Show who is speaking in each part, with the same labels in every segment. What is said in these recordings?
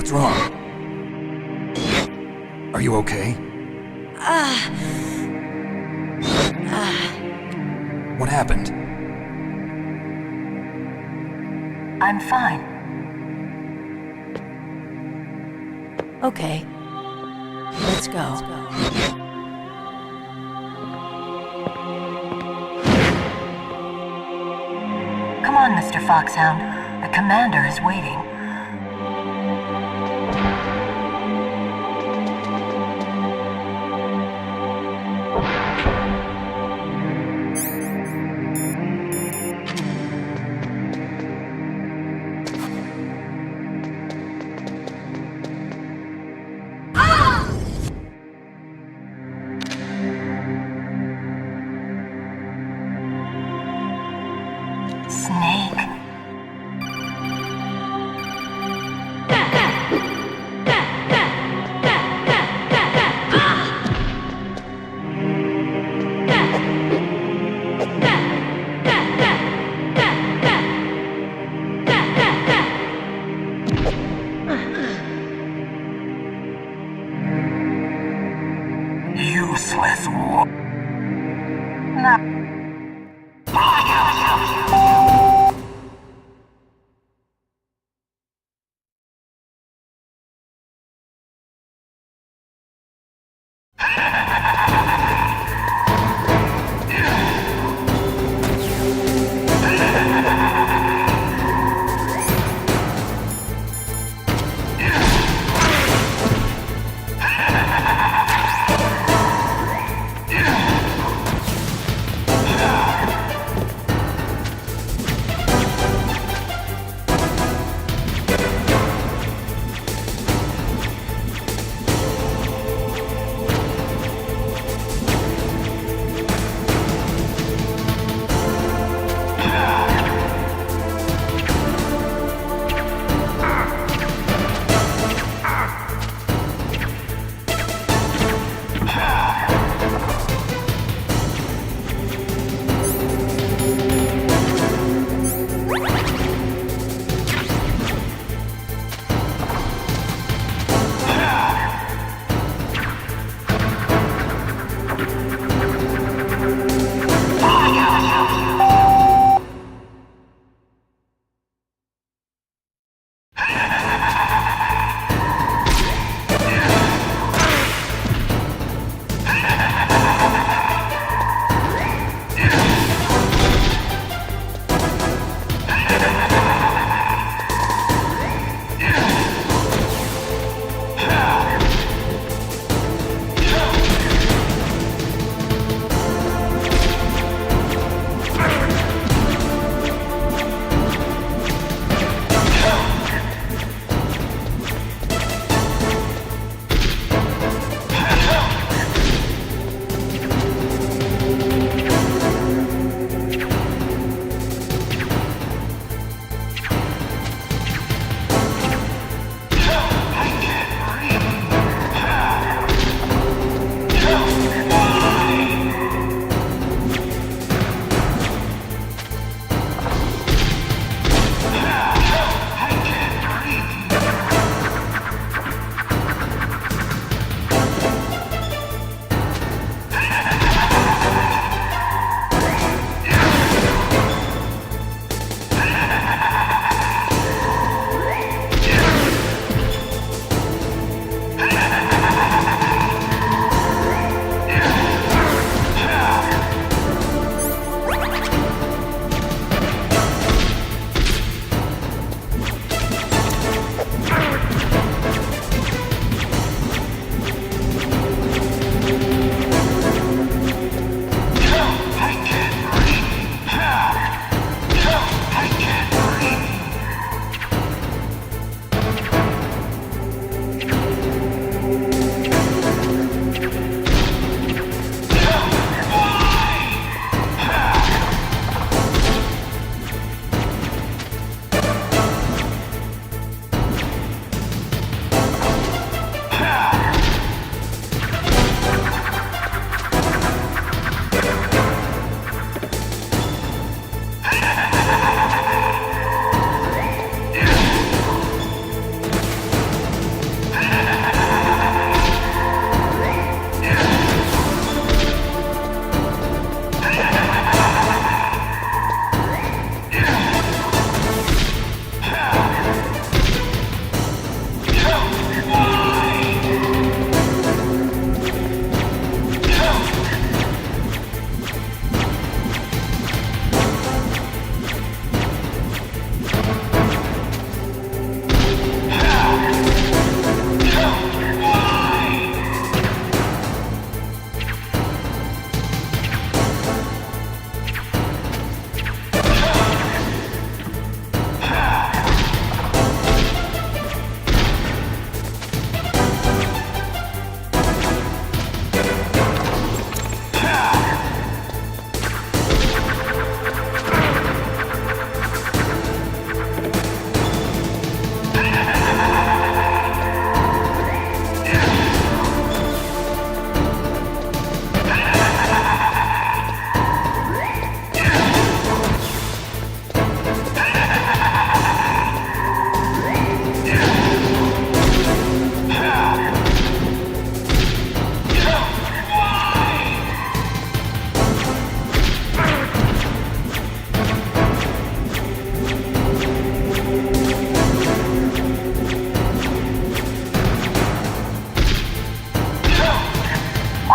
Speaker 1: What's wrong? Are you okay? What happened?
Speaker 2: I'm fine.
Speaker 3: Okay. Let's go.
Speaker 2: Come on, Mr. Foxhound. The commander is waiting. Snake. Useless war. Now.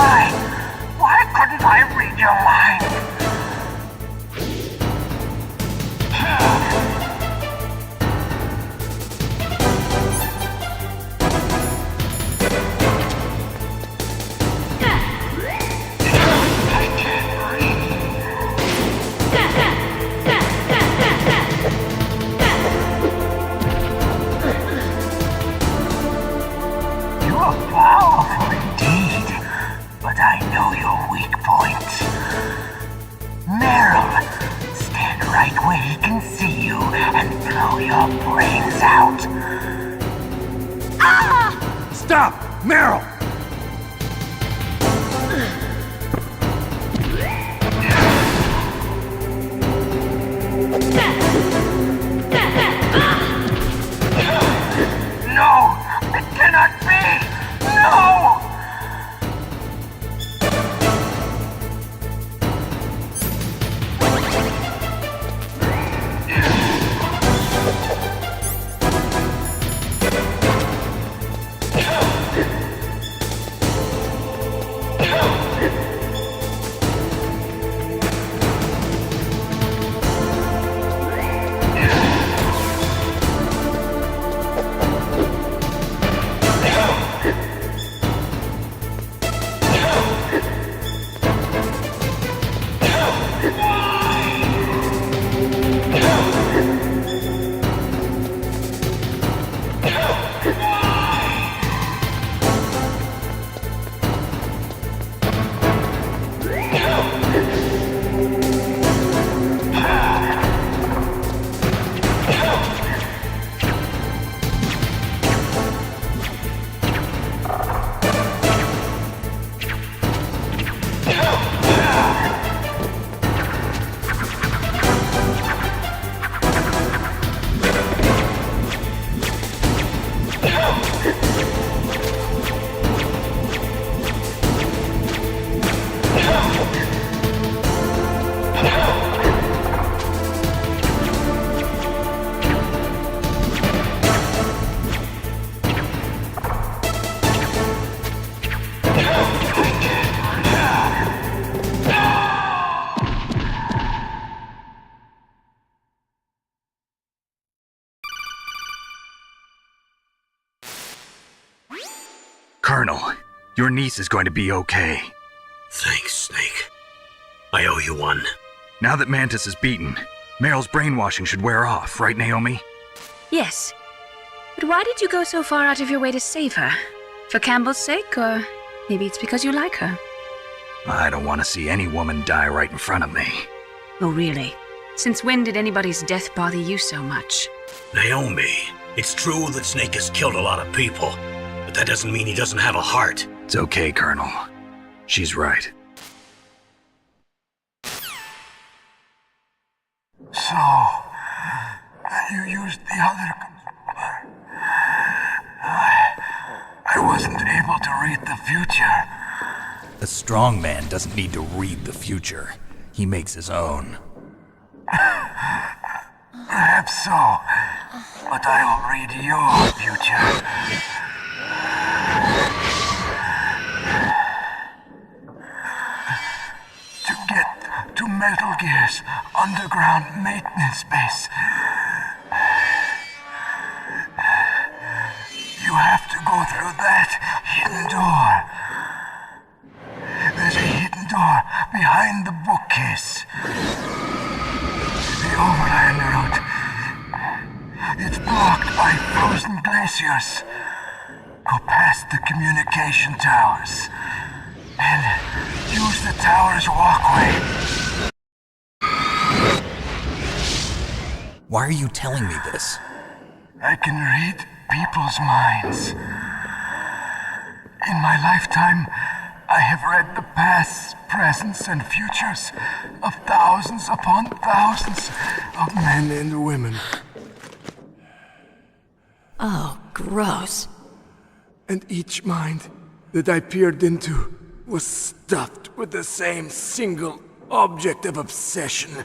Speaker 2: Why couldn't I read your mind? You're powerful indeed, but I know your weak point. Meryl, stand right where he can see you and blow your brains out.
Speaker 1: Stop! Meryl!
Speaker 2: No! It cannot be! No!
Speaker 1: Colonel, your niece is going to be okay.
Speaker 4: Thanks, Snake. I owe you one.
Speaker 1: Now that Mantis is beaten, Meryl's brainwashing should wear off, right, Naomi?
Speaker 3: Yes. But why did you go so far out of your way to save her? For Campbell's sake, or maybe it's because you like her?
Speaker 1: I don't want to see any woman die right in front of me.
Speaker 3: Oh, really? Since when did anybody's death bother you so much?
Speaker 4: Naomi, it's true that Snake has killed a lot of people, but that doesn't mean he doesn't have a heart.
Speaker 1: It's okay, Colonel. She's right.
Speaker 2: So, you used the other... I wasn't able to read the future.
Speaker 1: A strong man doesn't need to read the future. He makes his own.
Speaker 2: Perhaps so, but I'll read your future. To get to Metal Gear's underground maintenance base, you have to go through that hidden door. There's a hidden door behind the bookcase. The overland route. It's blocked by frozen glaciers. Go past the communication towers. And use the tower's walkway.
Speaker 1: Why are you telling me this?
Speaker 2: I can read people's minds. In my lifetime, I have read the pasts, presents, and futures of thousands upon thousands of men and women.
Speaker 3: Oh, gross.
Speaker 5: And each mind that I peered into was stuffed with the same single object of obsession.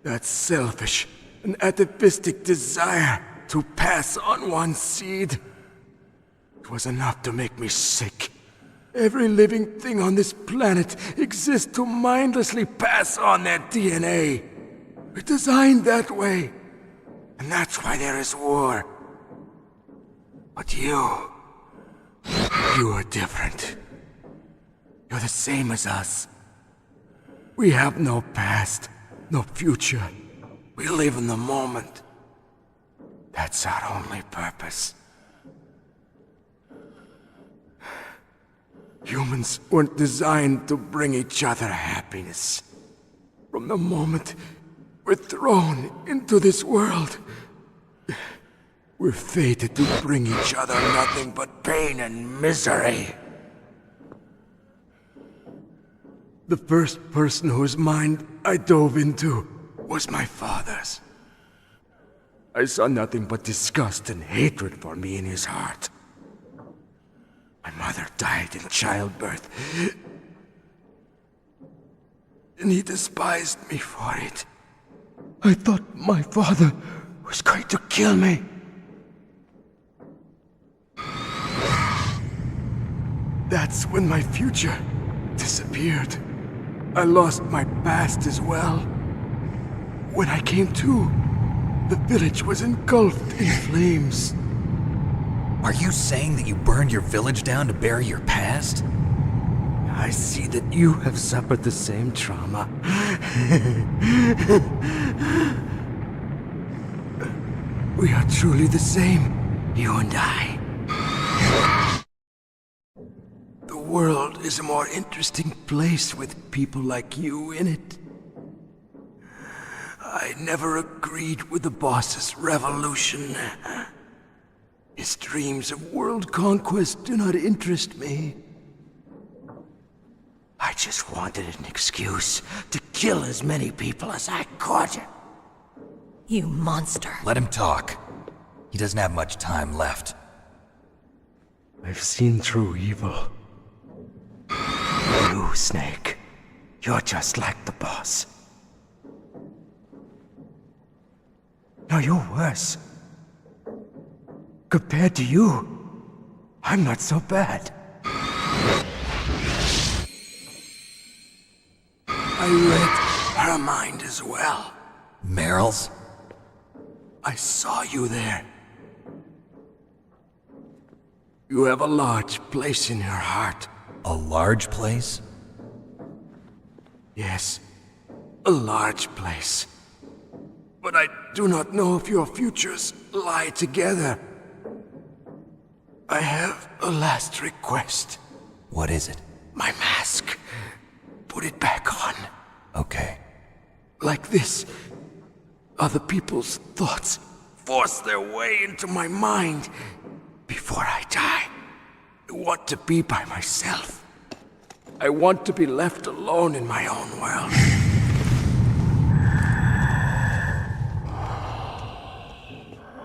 Speaker 5: That selfish and atavistic desire to pass on one's seed. It was enough to make me sick. Every living thing on this planet exists to mindlessly pass on their DNA. We're designed that way. And that's why there is war. But you are different. You're the same as us. We have no past, no future. We live in the moment. That's our only purpose. Humans weren't designed to bring each other happiness. From the moment we're thrown into this world, we're fated to bring each other nothing but pain and misery. The first person whose mind I dove into was my father's. I saw nothing but disgust and hatred for me in his heart. My mother died in childbirth, and he despised me for it. I thought my father was going to kill me. That's when my future disappeared. I lost my past as well. When I came to, the village was engulfed in flames.
Speaker 1: Are you saying that you burned your village down to bury your past?
Speaker 5: I see that you have suffered the same trauma. We are truly the same, you and I. The world is a more interesting place with people like you in it. I never agreed with the boss's revolution. His dreams of world conquest do not interest me. I just wanted an excuse to kill as many people as I could.
Speaker 6: You monster.
Speaker 1: Let him talk. He doesn't have much time left.
Speaker 5: I've seen through evil. You, Snake, you're just like the boss. No, you're worse. Compared to you, I'm not so bad. I read her mind as well.
Speaker 1: Meryl's?
Speaker 5: I saw you there. You have a large place in her heart.
Speaker 1: A large place?
Speaker 5: Yes, a large place. But I do not know if your futures lie together. I have a last request.
Speaker 1: What is it?
Speaker 5: My mask. Put it back on.
Speaker 1: Okay.
Speaker 5: Like this, other people's thoughts force their way into my mind. Before I die, I want to be by myself. I want to be left alone in my own world.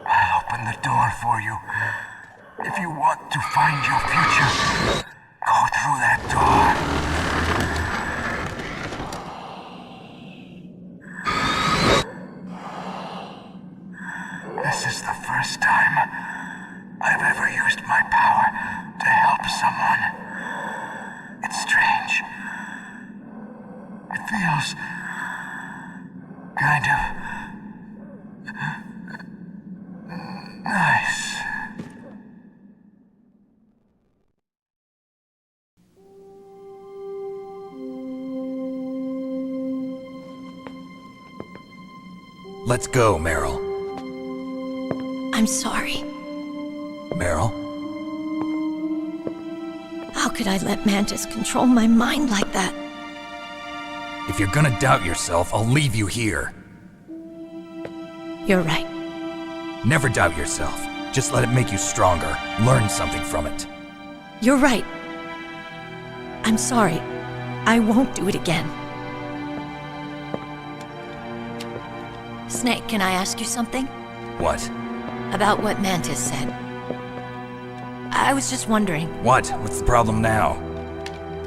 Speaker 5: I'll open the door for you. If you want to find your future, go through that door. This is the first time I've ever used my power to help someone. It's strange. It feels kind of nice.
Speaker 1: Let's go, Meryl.
Speaker 6: I'm sorry.
Speaker 1: Meryl?
Speaker 6: How could I let Mantis control my mind like that?
Speaker 1: If you're gonna doubt yourself, I'll leave you here.
Speaker 6: You're right.
Speaker 1: Never doubt yourself. Just let it make you stronger. Learn something from it.
Speaker 6: You're right. I'm sorry. I won't do it again. Snake, can I ask you something?
Speaker 1: What?
Speaker 6: About what Mantis said. I was just wondering.
Speaker 1: What? What's the problem now?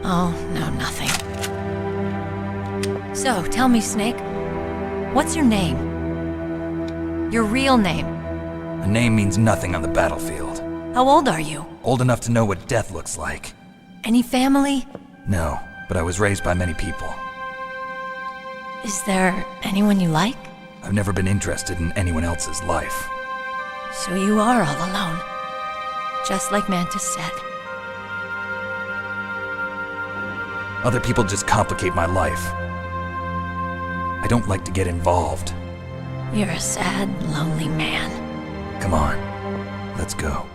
Speaker 6: Oh, no, nothing. So, tell me, Snake. What's your name? Your real name?
Speaker 1: A name means nothing on the battlefield.
Speaker 6: How old are you?
Speaker 1: Old enough to know what death looks like.
Speaker 6: Any family?
Speaker 1: No, but I was raised by many people.
Speaker 6: Is there anyone you like?
Speaker 1: I've never been interested in anyone else's life.
Speaker 6: So you are all alone. Just like Mantis said.
Speaker 1: Other people just complicate my life. I don't like to get involved.
Speaker 6: You're a sad, lonely man.
Speaker 1: Come on, let's go.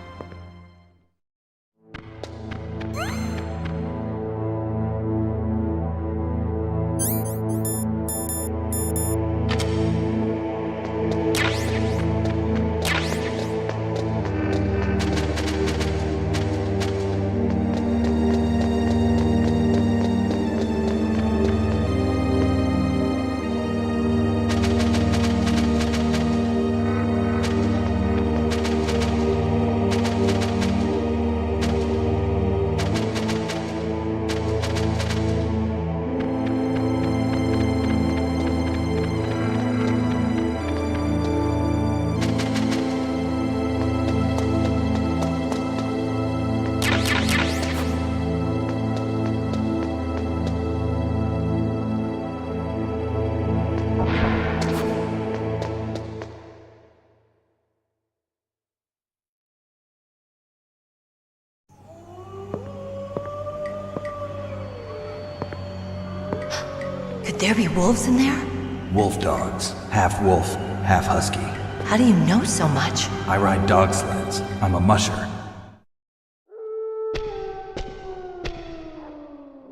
Speaker 6: Could there be wolves in there?
Speaker 7: Wolf dogs. Half wolf, half husky.
Speaker 6: How do you know so much?
Speaker 7: I ride dog sleds. I'm a musher.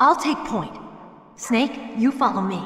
Speaker 6: I'll take point. Snake, you follow me.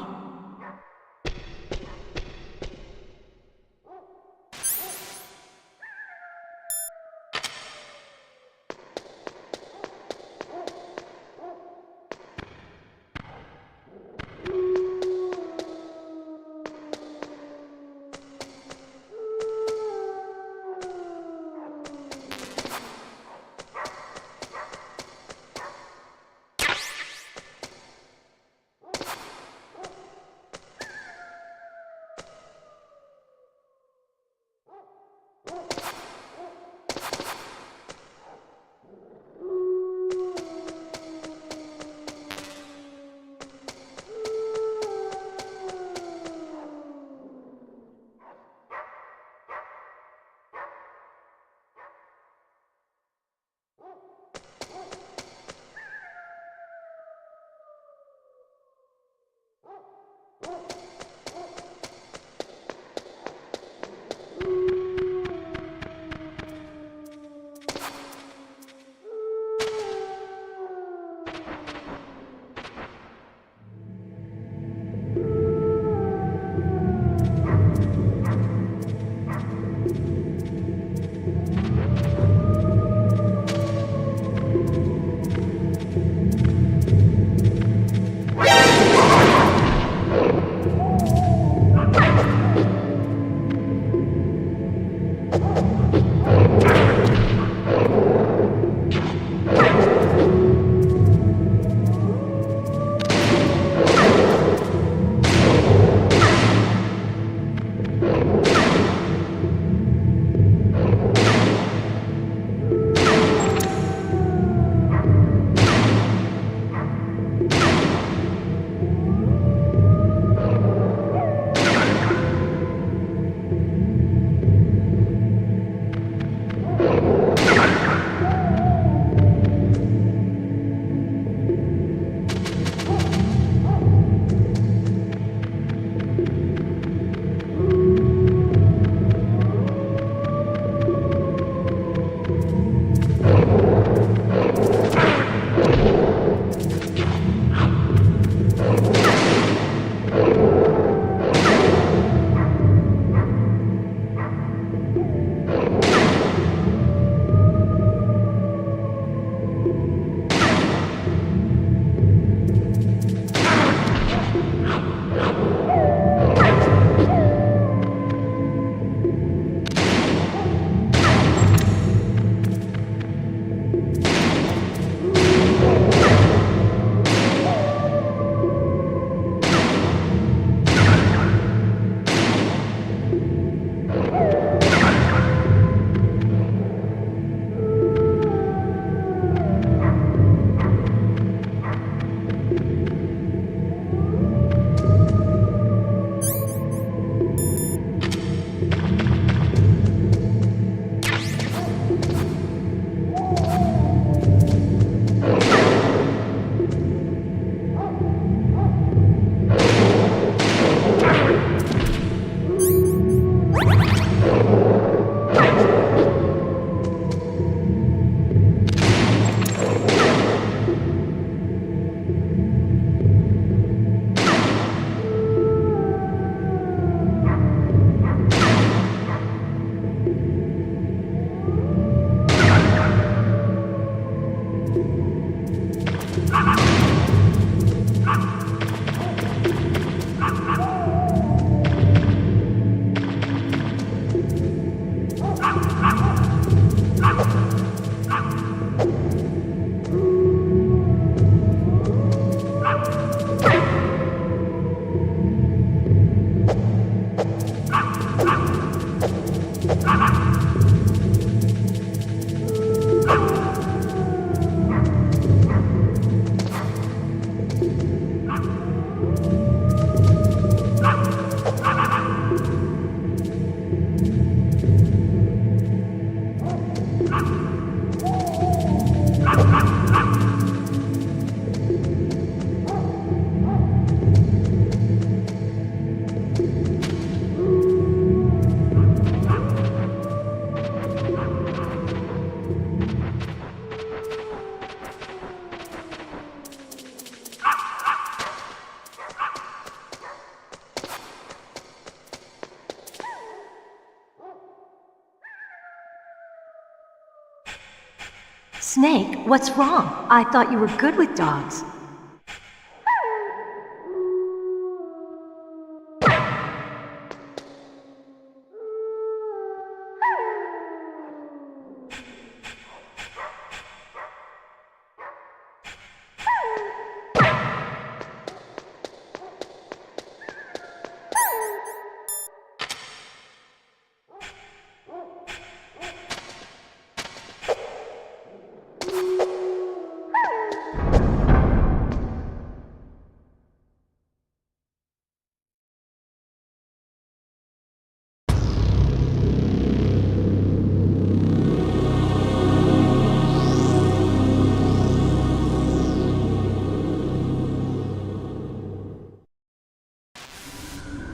Speaker 6: Snake, what's wrong? I thought you were good with dogs.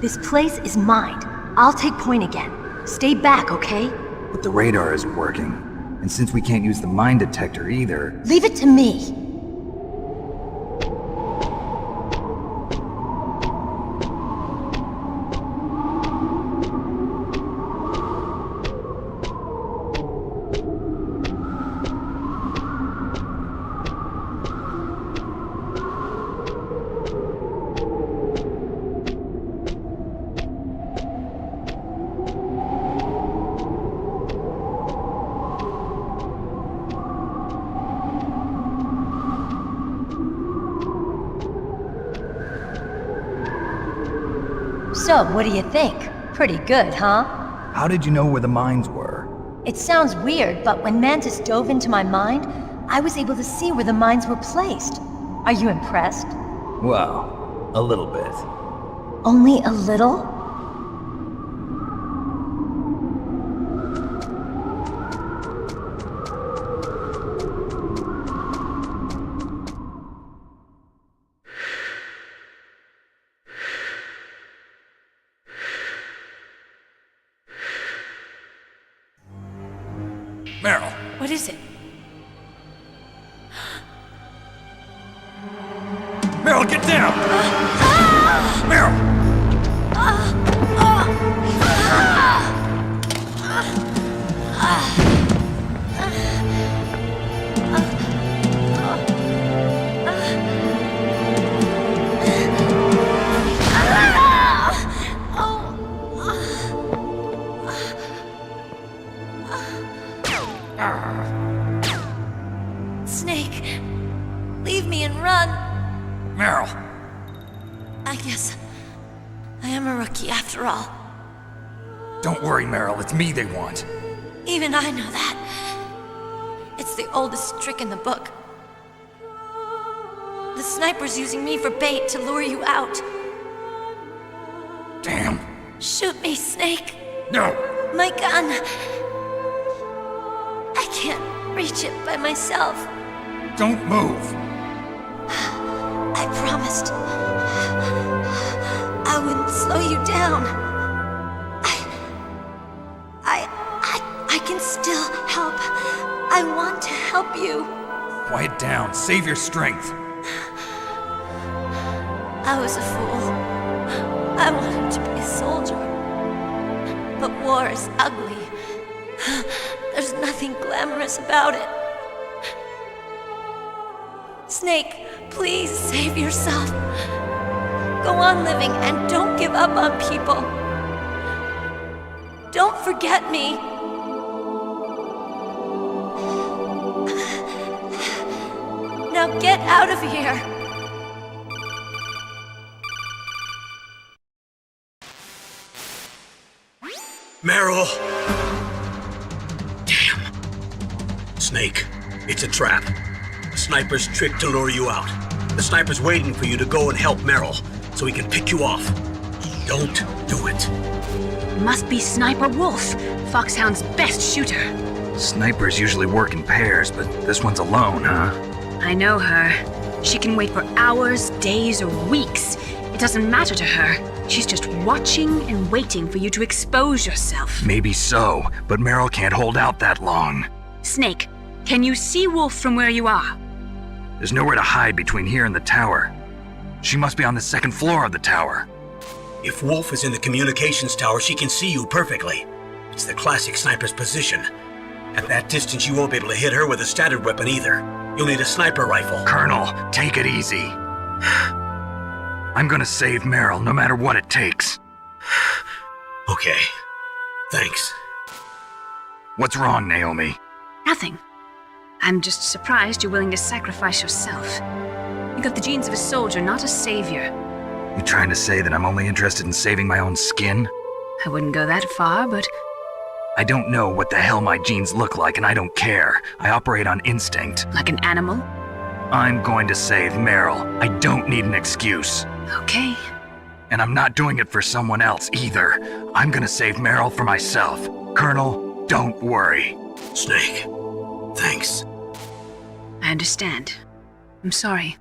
Speaker 6: This place is mine. I'll take point again. Stay back, okay?
Speaker 7: But the radar isn't working. And since we can't use the mine detector either...
Speaker 6: Leave it to me. So, what do you think? Pretty good, huh?
Speaker 7: How did you know where the mines were?
Speaker 6: It sounds weird, but when Mantis dove into my mind, I was able to see where the mines were placed. Are you impressed?
Speaker 7: Well, a little bit.
Speaker 6: Only a little?
Speaker 1: Meryl!
Speaker 6: What is it?
Speaker 1: Meryl, get down! Meryl!
Speaker 6: Snake, leave me and run.
Speaker 1: Meryl!
Speaker 6: I guess I am a rookie after all.
Speaker 1: Don't worry, Meryl, it's me they want.
Speaker 6: Even I know that. It's the oldest trick in the book. The sniper's using me for bait to lure you out.
Speaker 1: Damn.
Speaker 6: Shoot me, Snake.
Speaker 1: No!
Speaker 6: My gun. I can't reach it by myself.
Speaker 1: Don't move!
Speaker 6: I promised I wouldn't slow you down. I can still help. I want to help you.
Speaker 1: Quiet down, save your strength.
Speaker 6: I was a fool. I wanted to be a soldier. But war is ugly. There's nothing glamorous about it. Snake, please save yourself. Go on living and don't give up on people. Don't forget me. Now get out of here.
Speaker 4: Meryl! Damn. Snake, it's a trap. The sniper's trick to lure you out. The sniper's waiting for you to go and help Meryl, so he can pick you off. Don't do it.
Speaker 3: Must be Sniper Wolf, Foxhound's best shooter.
Speaker 1: Snipers usually work in pairs, but this one's alone, huh?
Speaker 3: I know her. She can wait for hours, days, or weeks. It doesn't matter to her. She's just watching and waiting for you to expose yourself.
Speaker 1: Maybe so, but Meryl can't hold out that long.
Speaker 3: Snake, can you see Wolf from where you are?
Speaker 1: There's nowhere to hide between here and the tower. She must be on the second floor of the tower.
Speaker 4: If Wolf is in the communications tower, she can see you perfectly. It's the classic sniper's position. At that distance, you won't be able to hit her with a standard weapon either. You'll need a sniper rifle.
Speaker 7: Colonel, take it easy. I'm gonna save Meryl no matter what it takes.
Speaker 4: Okay. Thanks.
Speaker 7: What's wrong, Naomi?
Speaker 3: Nothing. I'm just surprised you're willing to sacrifice yourself. You got the genes of a soldier, not a savior.
Speaker 7: You trying to say that I'm only interested in saving my own skin?
Speaker 3: I wouldn't go that far, but
Speaker 7: I don't know what the hell my genes look like, and I don't care. I operate on instinct.
Speaker 3: like an animal?
Speaker 7: I'm going to save Meryl. I don't need an excuse.
Speaker 3: Okay.
Speaker 7: And I'm not doing it for someone else either. I'm gonna save Meryl for myself. Colonel, don't worry.
Speaker 4: Snake. Thanks.
Speaker 3: I understand. I'm sorry.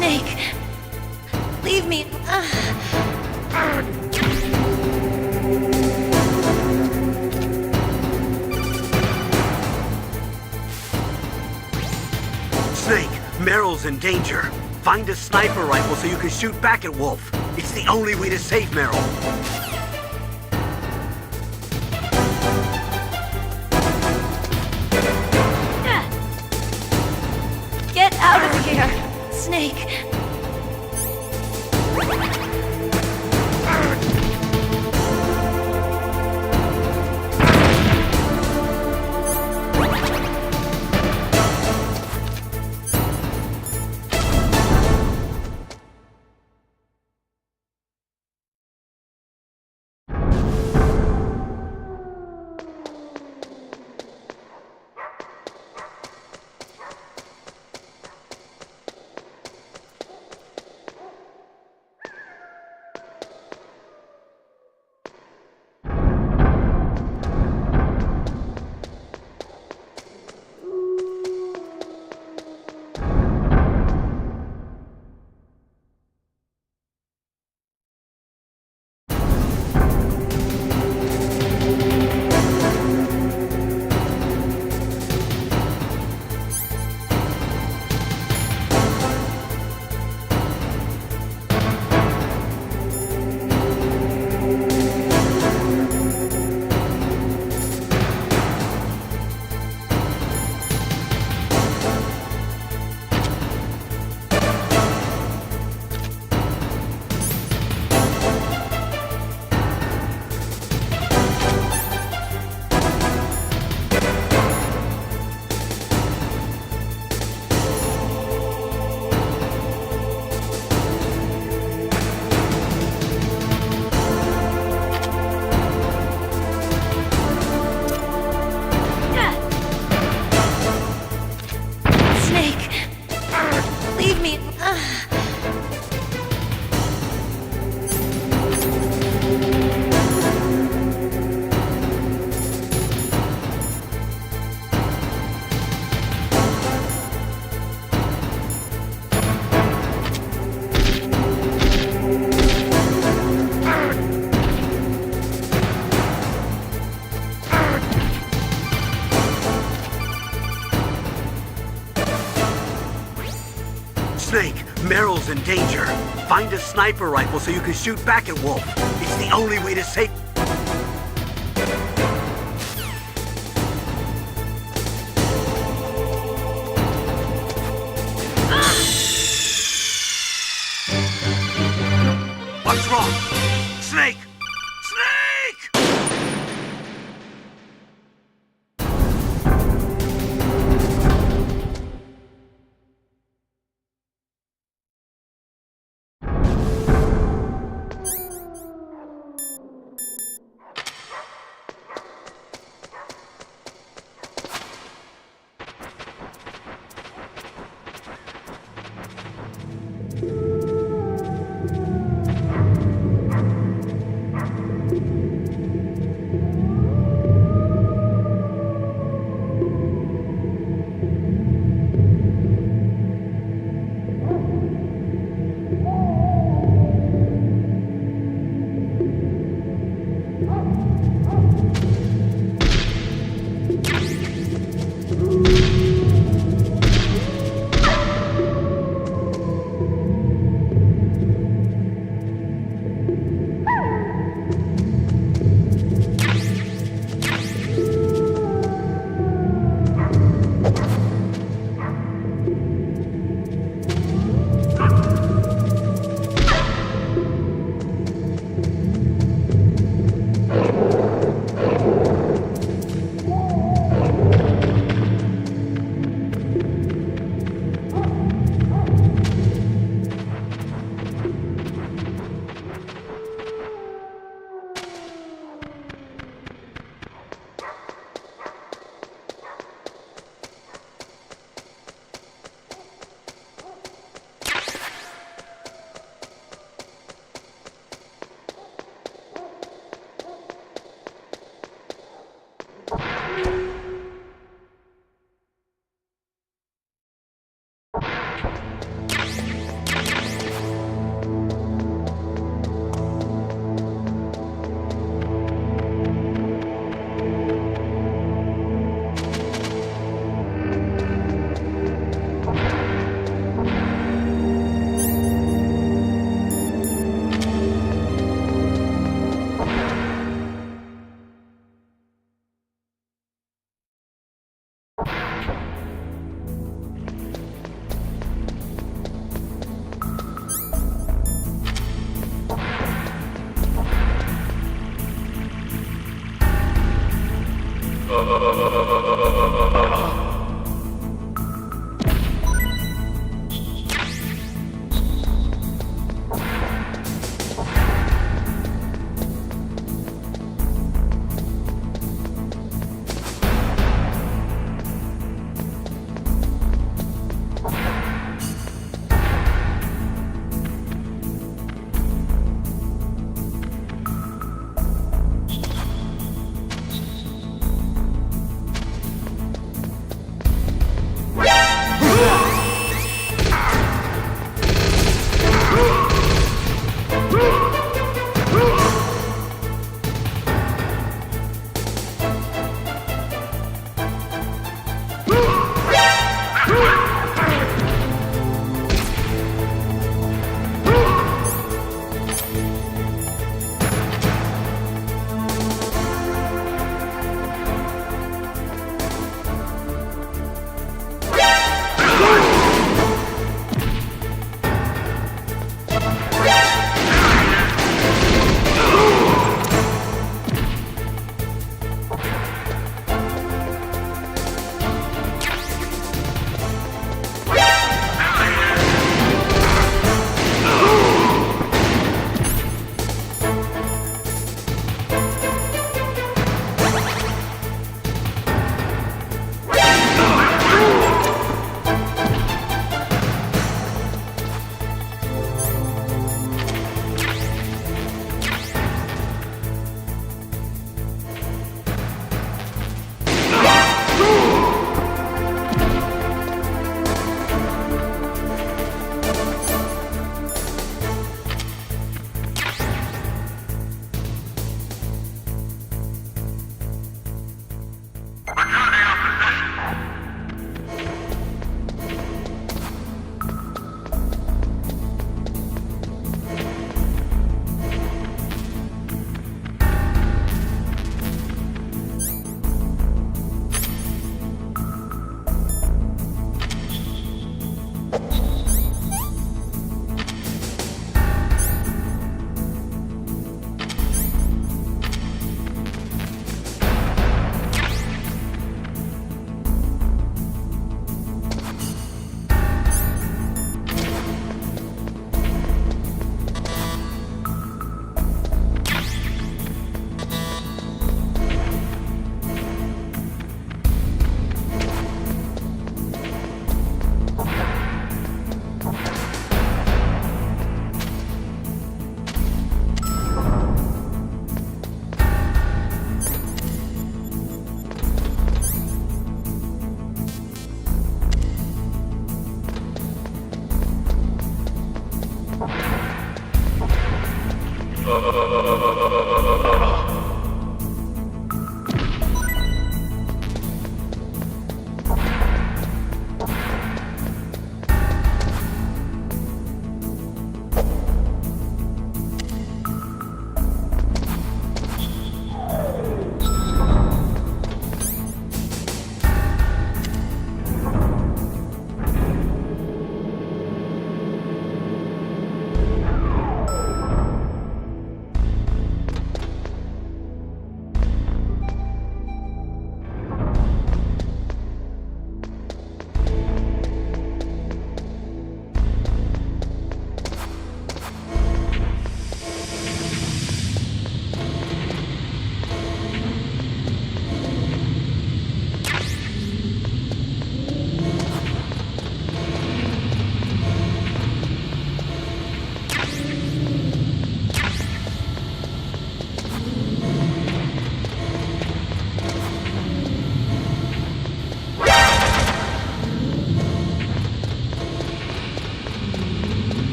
Speaker 6: Snake, leave me.
Speaker 4: Snake, Meryl's in danger. Find a sniper rifle so you can shoot back at Wolf. It's the only way to save Meryl.
Speaker 6: Get out of here, Snake. Leave me.
Speaker 4: Snake, Meryl's in danger. Find a sniper rifle so you can shoot back at Wolf. It's the only way to save... Snake! Snake!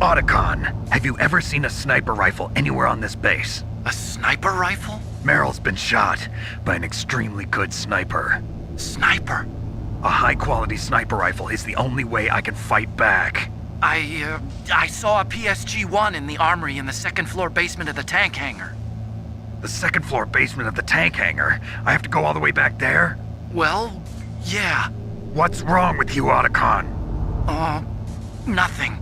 Speaker 7: Otacon, have you ever seen a sniper rifle anywhere on this base?
Speaker 8: A sniper rifle?
Speaker 7: Meryl's been shot by an extremely good sniper.
Speaker 8: Sniper?
Speaker 7: A high-quality sniper rifle is the only way I can fight back.
Speaker 8: I saw a PSG-1 in the armory in the second-floor basement of the tank hangar.
Speaker 7: The second-floor basement of the tank hangar? I have to go all the way back there?
Speaker 8: Well, yeah.
Speaker 7: What's wrong with you, Otacon?
Speaker 8: Nothing.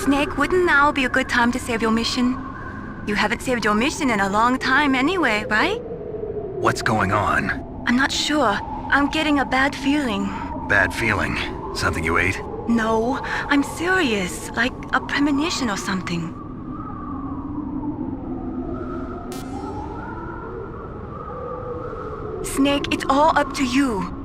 Speaker 9: Snake, wouldn't now be a good time to save your mission? You haven't saved your mission in a long time anyway, right?
Speaker 7: What's going on?
Speaker 9: I'm not sure. I'm getting a bad feeling.
Speaker 7: Bad feeling. Something you ate?
Speaker 9: No, I'm serious. Like a premonition or something. Snake, it's all up to you.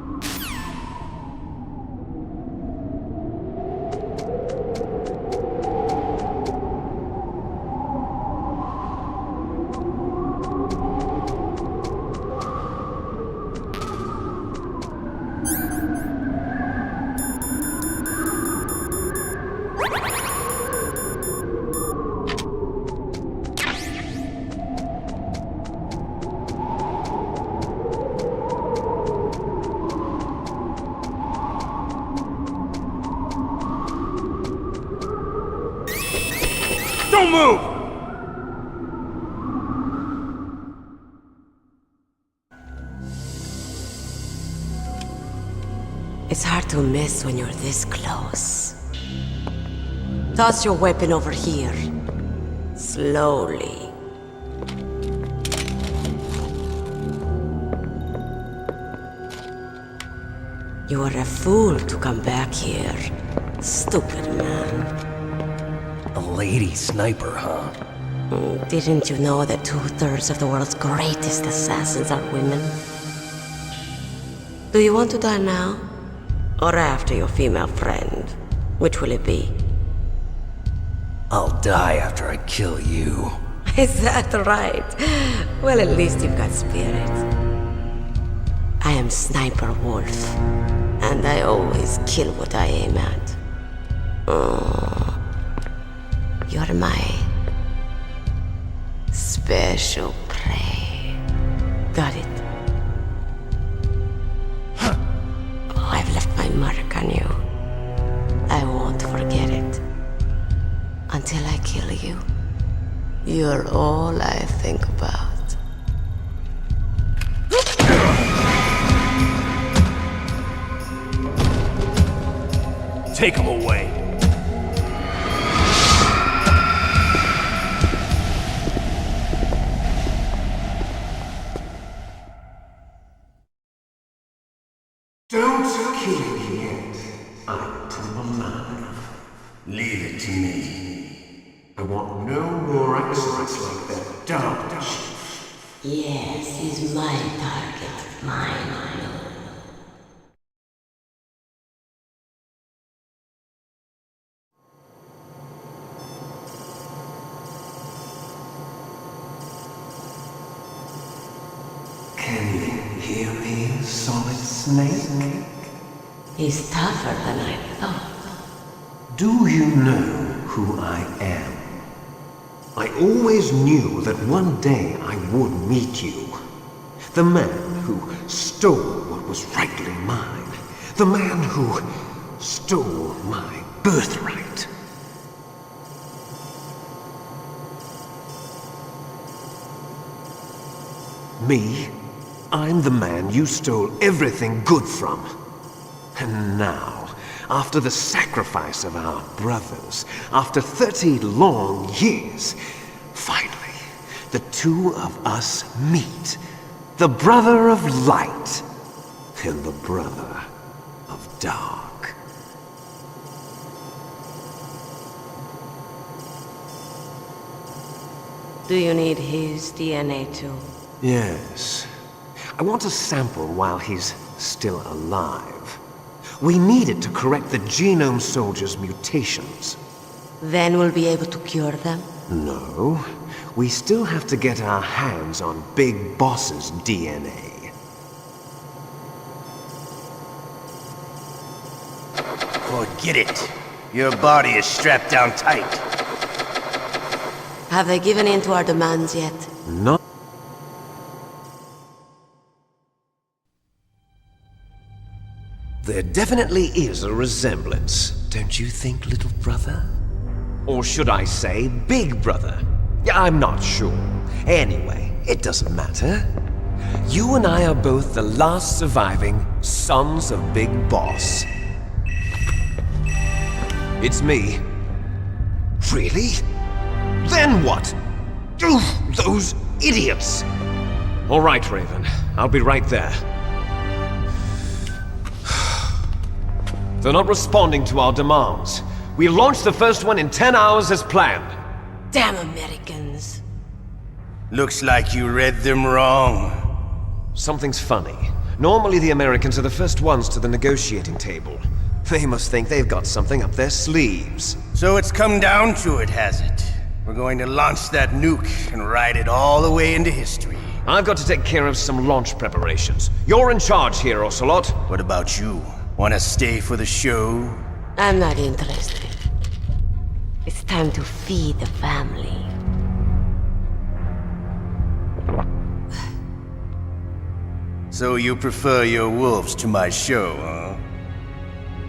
Speaker 5: Don't move!
Speaker 10: It's hard to miss when you're this close. Toss your weapon over here. Slowly. You were a fool to come back here. Stupid man.
Speaker 11: A lady sniper, huh?
Speaker 10: Didn't you know that 2/3 of the world's greatest assassins are women? Do you want to die now? Or after your female friend? Which will it be?
Speaker 11: I'll die after I kill you.
Speaker 10: Is that right? Well, at least you've got spirit. I am Sniper Wolf, and I always kill what I aim at. You're my special prey. Got it. I've left my mark on you. I won't forget it. Until I kill you. You're all I think about.
Speaker 11: Take him away.
Speaker 2: Don't kill me yet. I'm too alive. Leave it to me. I want no more accidents like that dark chief.
Speaker 10: Yes, he's my target. Mine.
Speaker 2: Can you hear me, Solid Snake?
Speaker 10: He's tougher than I thought.
Speaker 2: Do you know who I am? I always knew that one day I would meet you. The man who stole what was rightly mine. The man who stole my birthright. Me? I'm the man you stole everything good from. And now, after the sacrifice of our brothers, after 30 long years, finally, the two of us meet. The brother of light and the brother of dark.
Speaker 10: Do you need his DNA too?
Speaker 2: Yes. I want a sample while he's still alive. We need it to correct the Genome Soldier's mutations.
Speaker 10: Then we'll be able to cure them?
Speaker 2: No. We still have to get our hands on Big Boss's DNA.
Speaker 11: Forget it. Your body is strapped down tight.
Speaker 10: Have they given in to our demands yet?
Speaker 2: Not.
Speaker 11: There definitely is a resemblance, don't you think, little brother?
Speaker 2: Or should I say, Big Brother? Yeah, I'm not sure. Anyway, it doesn't matter. You and I are both the last surviving sons of Big Boss. It's me.
Speaker 11: Really? Then what? Oof, those idiots! All right, Raven. I'll be right there. They're not responding to our demands. We launched the first one in 10 hours as planned.
Speaker 10: Damn Americans.
Speaker 12: Looks like you read them wrong.
Speaker 11: Something's funny. Normally the Americans are the first ones to the negotiating table. They must think they've got something up their sleeves.
Speaker 12: So it's come down to it, has it? We're going to launch that nuke and ride it all the way into history.
Speaker 11: I've got to take care of some launch preparations. You're in charge here, Ocelot.
Speaker 12: What about you? Wanna stay for the show?
Speaker 10: I'm not interested. It's time to feed the family.
Speaker 12: So you prefer your wolves to my show, huh?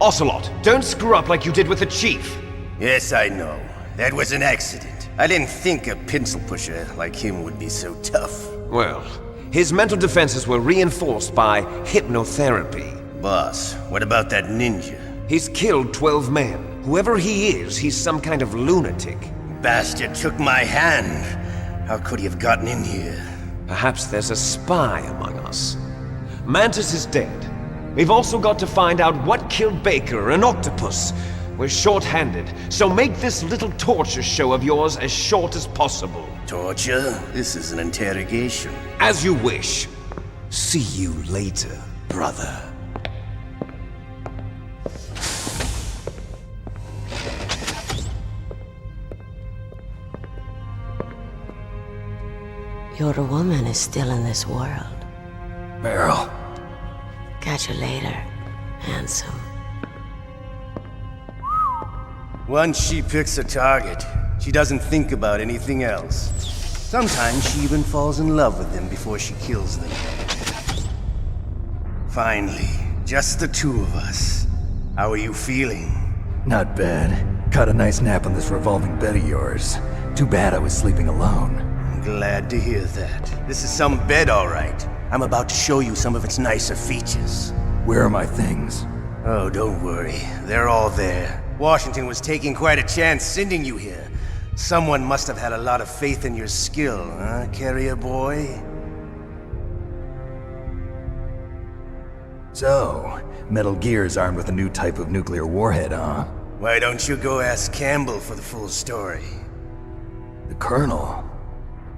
Speaker 11: Ocelot, don't screw up like you did with the Chief.
Speaker 12: Yes, I know. That was an accident. I didn't think a pencil pusher like him would be so tough.
Speaker 11: Well, his mental defenses were reinforced by hypnotherapy.
Speaker 12: Boss, what about that ninja?
Speaker 11: He's killed 12 men. Whoever he is, he's some kind of lunatic.
Speaker 12: Bastard took my hand. How could he have gotten in here?
Speaker 11: Perhaps there's a spy among us. Mantis is dead. We've also got to find out what killed Baker and Octopus. We're short-handed, so make this little torture show of yours as short as possible.
Speaker 12: Torture? This is an interrogation.
Speaker 11: As you wish. See you later, brother.
Speaker 10: Your woman is still in this world.
Speaker 1: Meryl.
Speaker 10: Catch you later, handsome.
Speaker 12: Once she picks a target, she doesn't think about anything else. Sometimes she even falls in love with them before she kills them. Finally, just the two of us. How are you feeling?
Speaker 1: Not bad. Caught a nice nap on this revolving bed of yours. Too bad I was sleeping alone.
Speaker 12: I'm glad to hear that. This is some bed, all right. I'm about to show you some of its nicer features.
Speaker 1: Where are my things?
Speaker 12: Oh, don't worry. They're all there. Washington was taking quite a chance sending you here. Someone must have had a lot of faith in your skill, huh, carrier boy?
Speaker 1: So, Metal Gear's armed with a new type of nuclear warhead, huh?
Speaker 12: Why don't you go ask Campbell for the full story?
Speaker 1: The Colonel?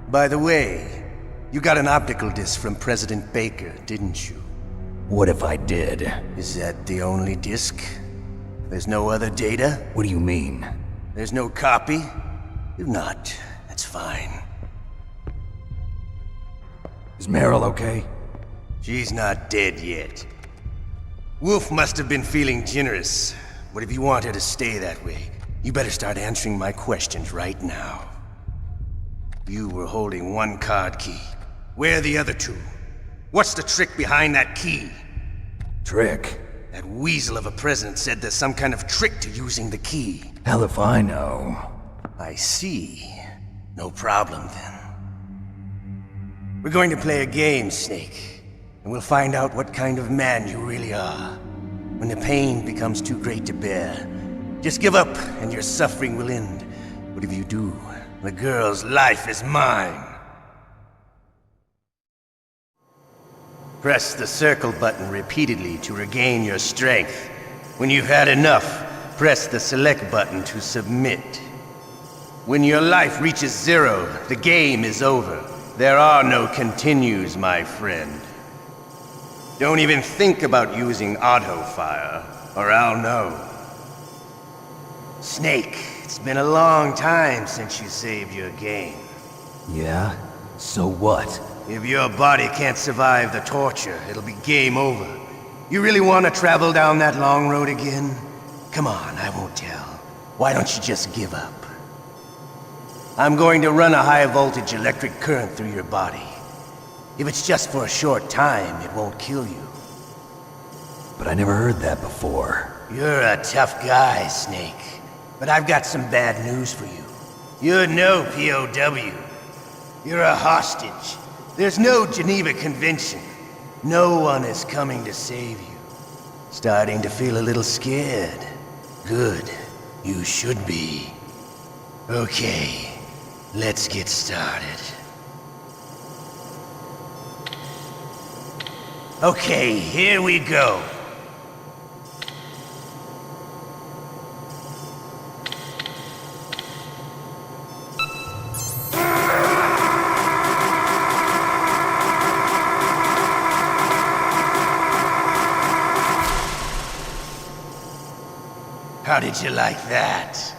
Speaker 12: By the way, you got an optical disc from President Baker, didn't you?
Speaker 1: What if I did?
Speaker 12: Is that the only disc? There's no other data?
Speaker 1: What do you mean?
Speaker 12: There's no copy? If not, that's fine.
Speaker 1: Is Meryl okay?
Speaker 12: She's not dead yet. Wolf must have been feeling generous. But if you want her to stay that way, you better start answering my questions right now. You were holding one card key. Where are the other two? What's the trick behind that key?
Speaker 1: Trick?
Speaker 12: That weasel of a president said there's some kind of trick to using the key.
Speaker 1: Hell if I know.
Speaker 12: I see. No problem then. We're going to play a game, Snake. And we'll find out what kind of man you really are. When the pain becomes too great to bear, just give up and your suffering will end. But if you do, the girl's life is mine. Press the circle button repeatedly to regain your strength. When you've had enough, press the select button to submit. When your life reaches 0, the game is over. There are no continues, my friend. Don't even think about using auto-fire, or I'll know. Snake, it's been a long time since you saved your game.
Speaker 1: Yeah? So what?
Speaker 12: If your body can't survive the torture, it'll be game over. You really want to travel down that long road again? Come on, I won't tell. Why don't you just give up? I'm going to run a high-voltage electric current through your body. If it's just for a short time, it won't kill you.
Speaker 1: But I never heard that before.
Speaker 12: You're a tough guy, Snake. But I've got some bad news for you. You're no POW. You're a hostage. There's no Geneva Convention. No one is coming to save you. Starting to feel a little scared. Good. You should be. Okay, let's get started. Okay, here we go. How did you like that?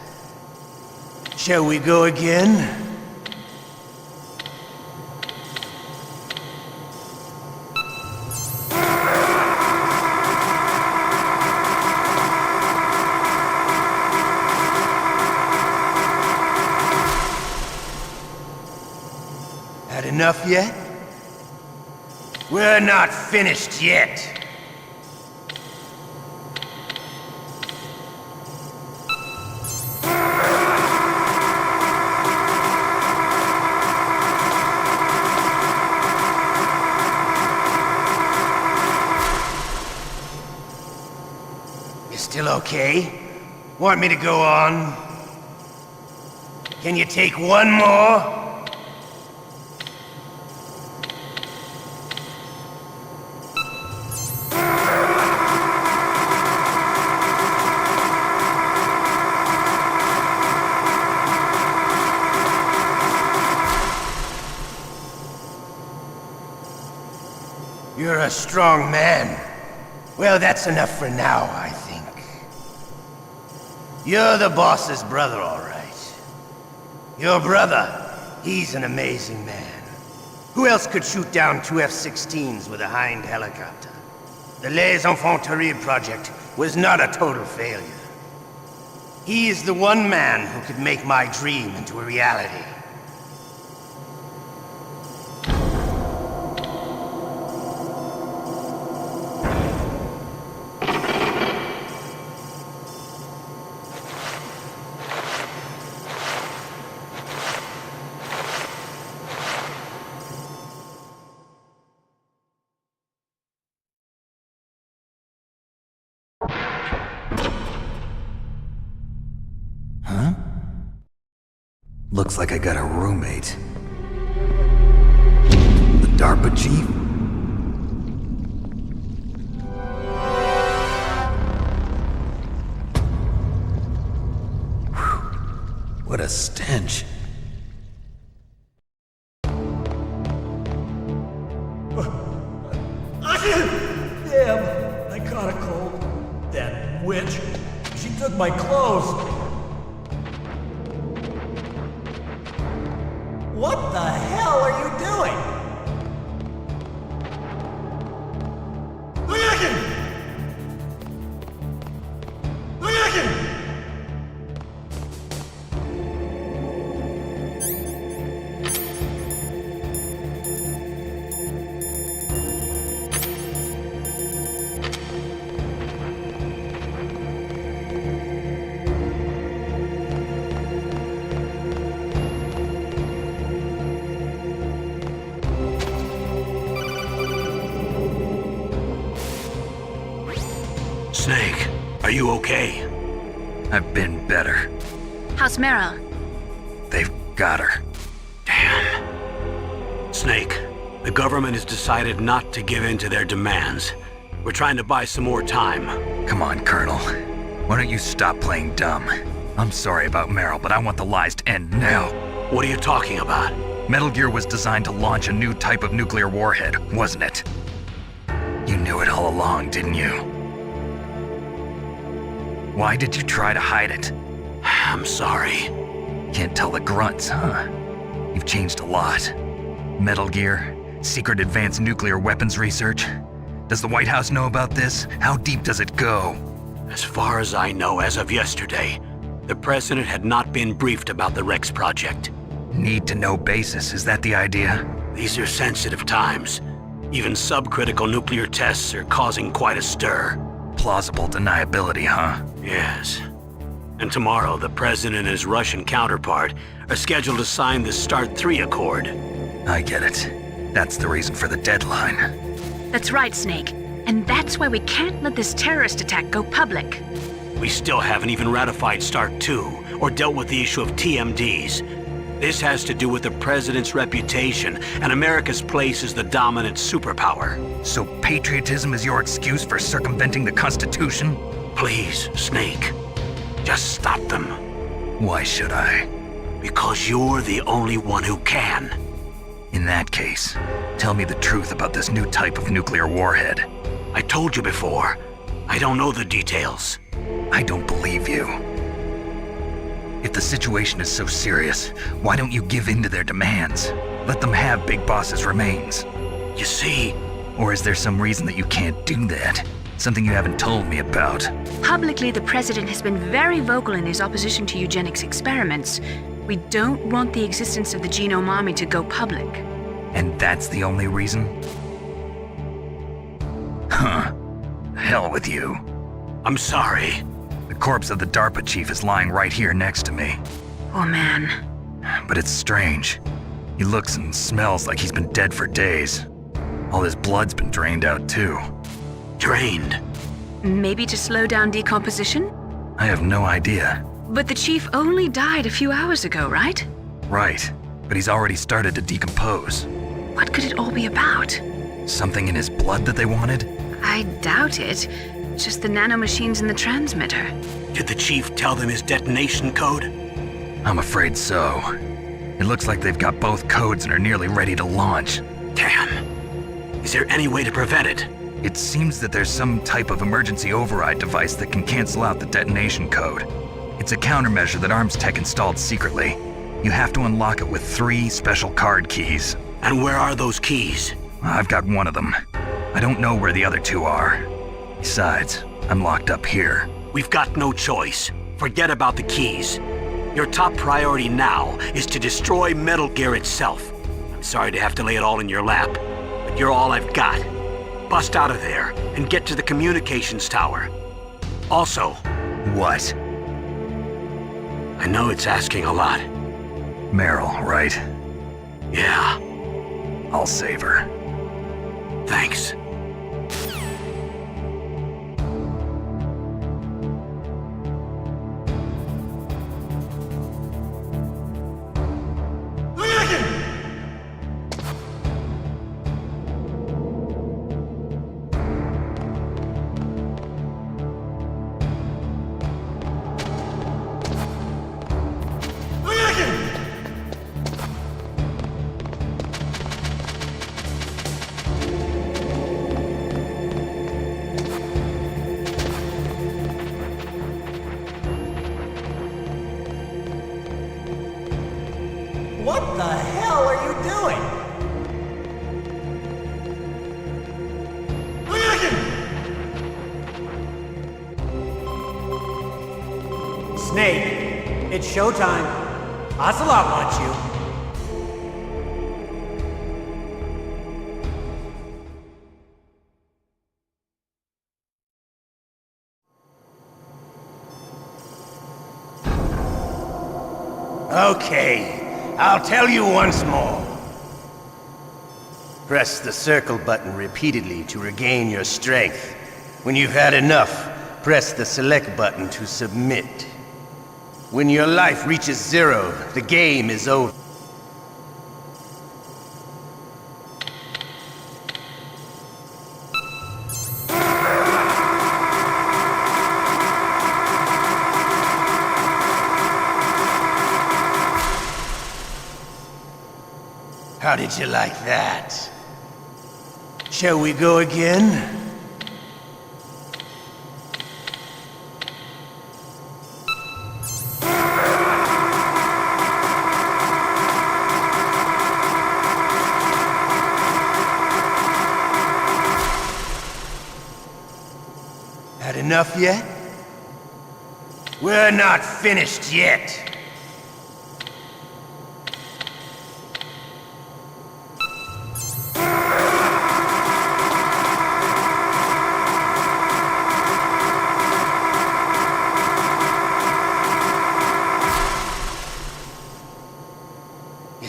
Speaker 12: Shall we go again? Had enough yet? We're not finished yet. Still okay? Want me to go on? Can you take one more? You're a strong man. Well, that's enough for now, I think. You're the boss's brother, all right. Your brother, he's an amazing man. Who else could shoot down 2 F-16s with a Hind helicopter? The Les Enfants Terribles project was not a total failure. He is the one man who could make my dream into a reality.
Speaker 1: Looks like I got a roommate. The DARPA chief? Whew. What a stench.
Speaker 13: Damn, I caught a cold. That witch. She took my clothes. What the hell are you doing?
Speaker 4: Snake, are you okay?
Speaker 1: I've been better.
Speaker 3: How's Meryl?
Speaker 1: They've got her.
Speaker 4: Damn. Snake, the government has decided not to give in to their demands. We're trying to buy some more time.
Speaker 1: Come on, Colonel. Why don't you stop playing dumb? I'm sorry about Meryl, but I want the lies to end now.
Speaker 4: What are you talking about?
Speaker 1: Metal Gear was designed to launch a new type of nuclear warhead, wasn't it? You knew it all along, didn't you? Why did you try to hide it?
Speaker 4: I'm sorry.
Speaker 1: Can't tell the grunts, huh? You've changed a lot. Metal Gear, secret advanced nuclear weapons research. Does the White House know about this? How deep does it go?
Speaker 4: As far as I know, as of yesterday, the president had not been briefed about the Rex project.
Speaker 1: Need to know basis, is that the idea?
Speaker 4: These are sensitive times. Even subcritical nuclear tests are causing quite a stir.
Speaker 1: Plausible deniability, huh?
Speaker 4: Yes. And tomorrow, the president and his Russian counterpart are scheduled to sign the START 3 Accord.
Speaker 1: I get it. That's the reason for the deadline.
Speaker 3: That's right, Snake. And that's why we can't let this terrorist attack go public.
Speaker 4: We still haven't even ratified START 2, or dealt with the issue of TMDs. This has to do with the President's reputation and America's place as the dominant superpower.
Speaker 1: So patriotism is your excuse for circumventing the Constitution?
Speaker 4: Please, Snake. Just stop them.
Speaker 1: Why should I?
Speaker 4: Because you're the only one who can.
Speaker 1: In that case, tell me the truth about this new type of nuclear warhead.
Speaker 4: I told you before. I don't know the details.
Speaker 1: I don't believe you. If the situation is so serious, why don't you give in to their demands? Let them have Big Boss's remains.
Speaker 4: You see...
Speaker 1: Or is there some reason that you can't do that? Something you haven't told me about.
Speaker 3: Publicly, the president has been very vocal in his opposition to eugenics experiments. We don't want the existence of the Genome Army to go public.
Speaker 1: And that's the only reason? Huh. Hell with you.
Speaker 4: I'm sorry.
Speaker 1: The corpse of the DARPA chief is lying right here next to me.
Speaker 3: Oh man.
Speaker 1: But it's strange. He looks and smells like he's been dead for days. All his blood's been drained out too.
Speaker 4: Drained?
Speaker 3: Maybe to slow down decomposition?
Speaker 1: I have no idea.
Speaker 3: But the chief only died a few hours ago, right?
Speaker 1: Right, but he's already started to decompose.
Speaker 3: What could it all be about?
Speaker 1: Something in his blood that they wanted?
Speaker 3: I doubt it. Just the nanomachines in the transmitter.
Speaker 4: Did the chief tell them his detonation code?
Speaker 1: I'm afraid so. It looks like they've got both codes and are nearly ready to launch.
Speaker 4: Damn. Is there any way to prevent it?
Speaker 1: It seems that there's some type of emergency override device that can cancel out the detonation code. It's a countermeasure that Arms Tech installed secretly. You have to unlock it with 3 special card keys.
Speaker 4: And where are those keys?
Speaker 1: I've got one of them. I don't know where the other 2 are. Besides, I'm locked up here.
Speaker 4: We've got no choice. Forget about the keys. Your top priority now is to destroy Metal Gear itself. I'm sorry to have to lay it all in your lap, but you're all I've got. Bust out of there and get to the communications tower. Also...
Speaker 1: What?
Speaker 4: I know it's asking a lot.
Speaker 1: Meryl, right?
Speaker 4: Yeah.
Speaker 1: I'll save her.
Speaker 4: Thanks.
Speaker 13: What the hell are you doing? Snake, it's showtime. Ocelot wants you.
Speaker 12: Okay, I'll tell you once more. Press the circle button repeatedly to regain your strength. When you've had enough, press the select button to submit. When your life reaches 0, the game is over. How did you like that? Shall we go again? Had enough yet? We're not finished yet.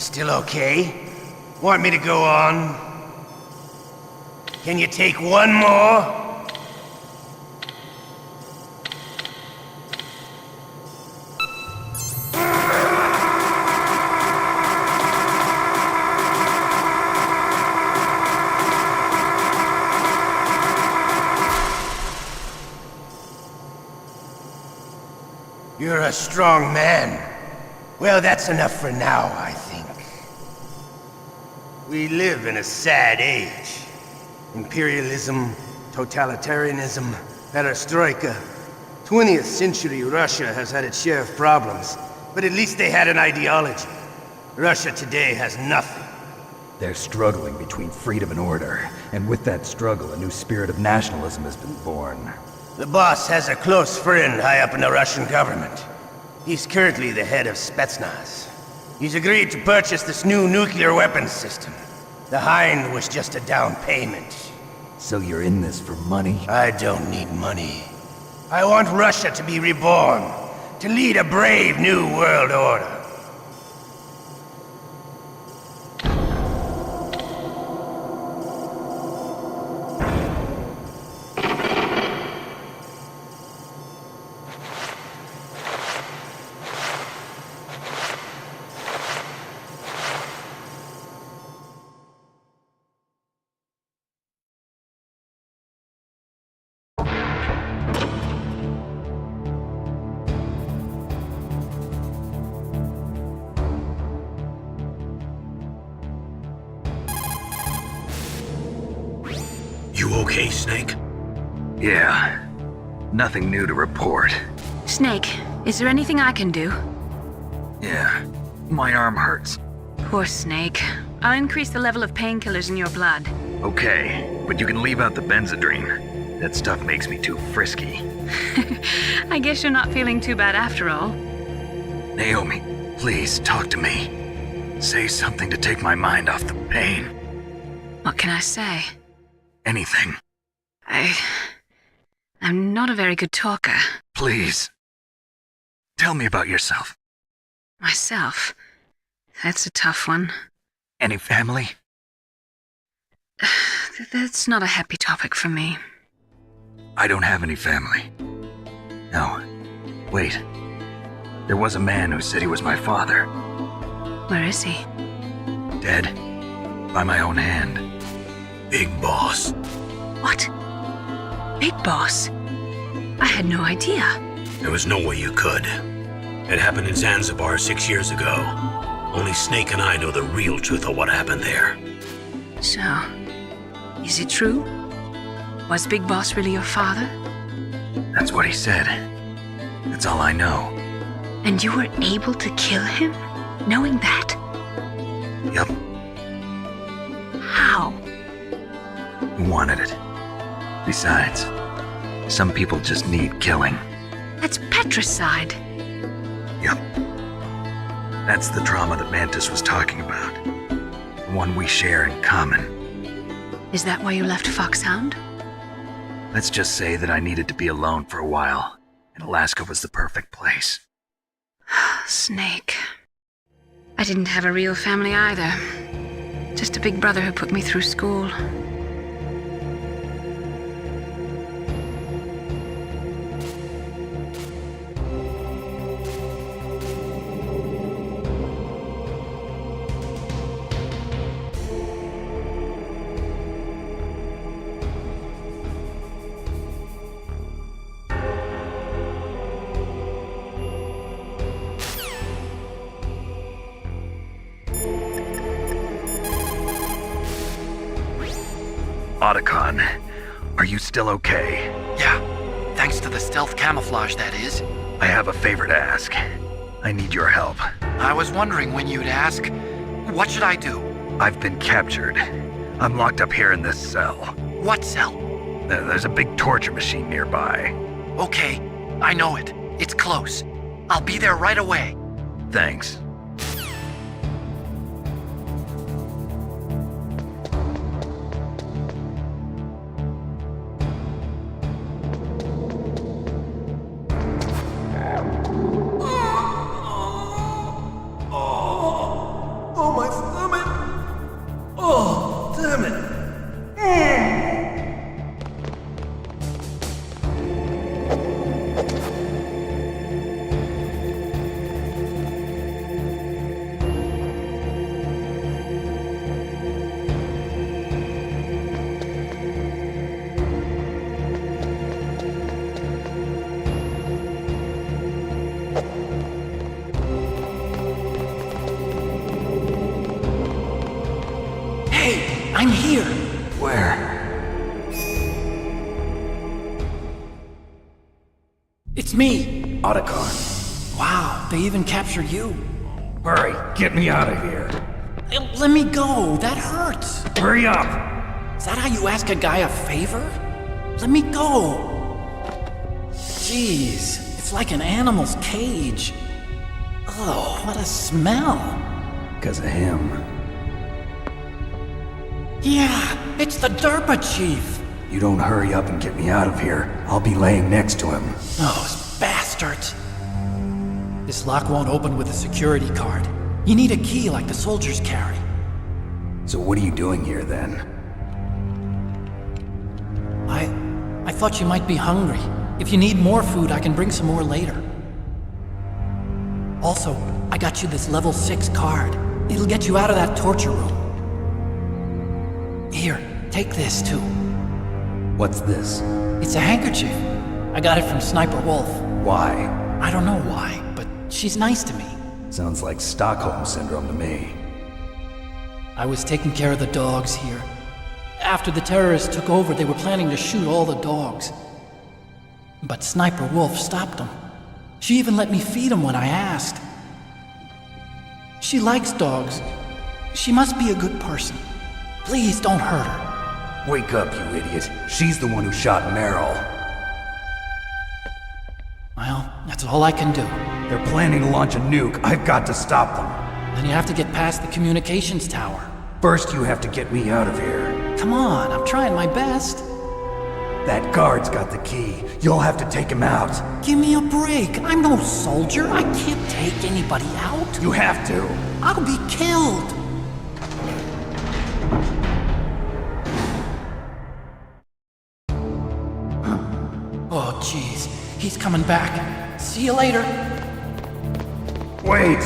Speaker 12: Still okay? Want me to go on? Can you take one more? a strong man. Well, that's enough for now, I think. We live in a sad age. Imperialism, totalitarianism, perestroika. 20th century Russia has had its share of problems, but at least they had an ideology. Russia today has nothing.
Speaker 14: They're struggling between freedom and order, and with that struggle, a new spirit of nationalism has been born.
Speaker 12: The boss has a close friend high up in the Russian government. He's currently the head of Spetsnaz. He's agreed to purchase this new nuclear weapons system. The Hind was just a down payment.
Speaker 14: So you're in this for money?
Speaker 12: I don't need money. I want Russia to be reborn, to lead a brave new world order.
Speaker 4: You okay, Snake?
Speaker 1: Yeah. Nothing new to report.
Speaker 3: Snake, is there anything I can do?
Speaker 1: Yeah. My arm hurts.
Speaker 3: Poor Snake. I'll increase the level of painkillers in your blood.
Speaker 1: Okay, but you can leave out the Benzedrine. That stuff makes me too frisky.
Speaker 3: I guess you're not feeling too bad after all.
Speaker 1: Naomi, please talk to me. Say something to take my mind off the pain.
Speaker 3: What can I say?
Speaker 1: Anything.
Speaker 3: I'm not a very good talker.
Speaker 1: Please. Tell me about yourself.
Speaker 3: Myself? That's a tough one.
Speaker 1: Any family?
Speaker 3: That's not a happy topic for me.
Speaker 1: I don't have any family. No. Wait. There was a man who said he was my father.
Speaker 3: Where is he?
Speaker 1: Dead. By my own hand.
Speaker 4: Big Boss.
Speaker 3: What? Big Boss? I had no idea.
Speaker 4: There was no way you could. It happened in Zanzibar 6 years ago. Only Snake and I know the real truth of what happened there.
Speaker 3: So, is it true? Was Big Boss really your father?
Speaker 1: That's what he said. That's all I know.
Speaker 3: And you were able to kill him, knowing that?
Speaker 1: Yup.
Speaker 3: How?
Speaker 1: He wanted it. Besides, some people just need killing.
Speaker 3: That's patricide.
Speaker 1: Yup. That's the trauma that Mantis was talking about. The one we share in common.
Speaker 3: Is that why you left Foxhound?
Speaker 1: Let's just say that I needed to be alone for a while, and Alaska was the perfect place.
Speaker 3: Snake. I didn't have a real family either. Just a big brother who put me through school.
Speaker 1: Otacon, are you still okay?
Speaker 8: Yeah, thanks to the stealth camouflage, that is.
Speaker 1: I have a favor to ask. I need your help.
Speaker 8: I was wondering when you'd ask. What should I do?
Speaker 1: I've been captured. I'm locked up here in this cell.
Speaker 8: What cell?
Speaker 1: There's a big torture machine nearby.
Speaker 8: Okay, I know it. It's close. I'll be there right away.
Speaker 1: Thanks.
Speaker 13: Oh, my stomach! Oh, damn it!
Speaker 8: I'm here.
Speaker 5: Where?
Speaker 8: It's me.
Speaker 14: Otacon.
Speaker 8: Wow, they even captured you.
Speaker 14: Hurry, get me out of here.
Speaker 8: Let me go. That hurts.
Speaker 14: Hurry up!
Speaker 8: Is that how you ask a guy a favor? Let me go. Jeez, it's like an animal's cage. Oh, what a smell.
Speaker 14: Because of him.
Speaker 8: Yeah, it's the Derpa chief.
Speaker 14: You don't hurry up and get me out of here, I'll be laying next to him.
Speaker 8: Those bastards. This lock won't open with a security card. You need a key like the soldiers carry.
Speaker 14: So what are you doing here then?
Speaker 8: I thought you might be hungry. If you need more food, I can bring some more later. Also, I got you this level 6 card. It'll get you out of that torture room. Here, take this too.
Speaker 14: What's this?
Speaker 8: It's a handkerchief. I got it from Sniper Wolf.
Speaker 14: Why?
Speaker 8: I don't know why, but she's nice to me.
Speaker 14: Sounds like Stockholm Syndrome to me.
Speaker 8: I was taking care of the dogs here. After the terrorists took over, they were planning to shoot all the dogs. But Sniper Wolf stopped them. She even let me feed them when I asked. She likes dogs. She must be a good person. Please don't hurt her.
Speaker 14: Wake up, you idiot. She's the one who shot Meryl.
Speaker 8: Well, that's all I can do.
Speaker 14: They're planning to launch a nuke. I've got to stop them.
Speaker 8: Then you have to get past the communications tower.
Speaker 14: First, you have to get me out of here.
Speaker 8: Come on, I'm trying my best.
Speaker 14: That guard's got the key. You'll have to take him out.
Speaker 8: Give me a break. I'm no soldier. I can't take anybody out.
Speaker 14: You have to.
Speaker 8: I'll be killed. Oh, jeez. He's coming back. See you later.
Speaker 14: Wait!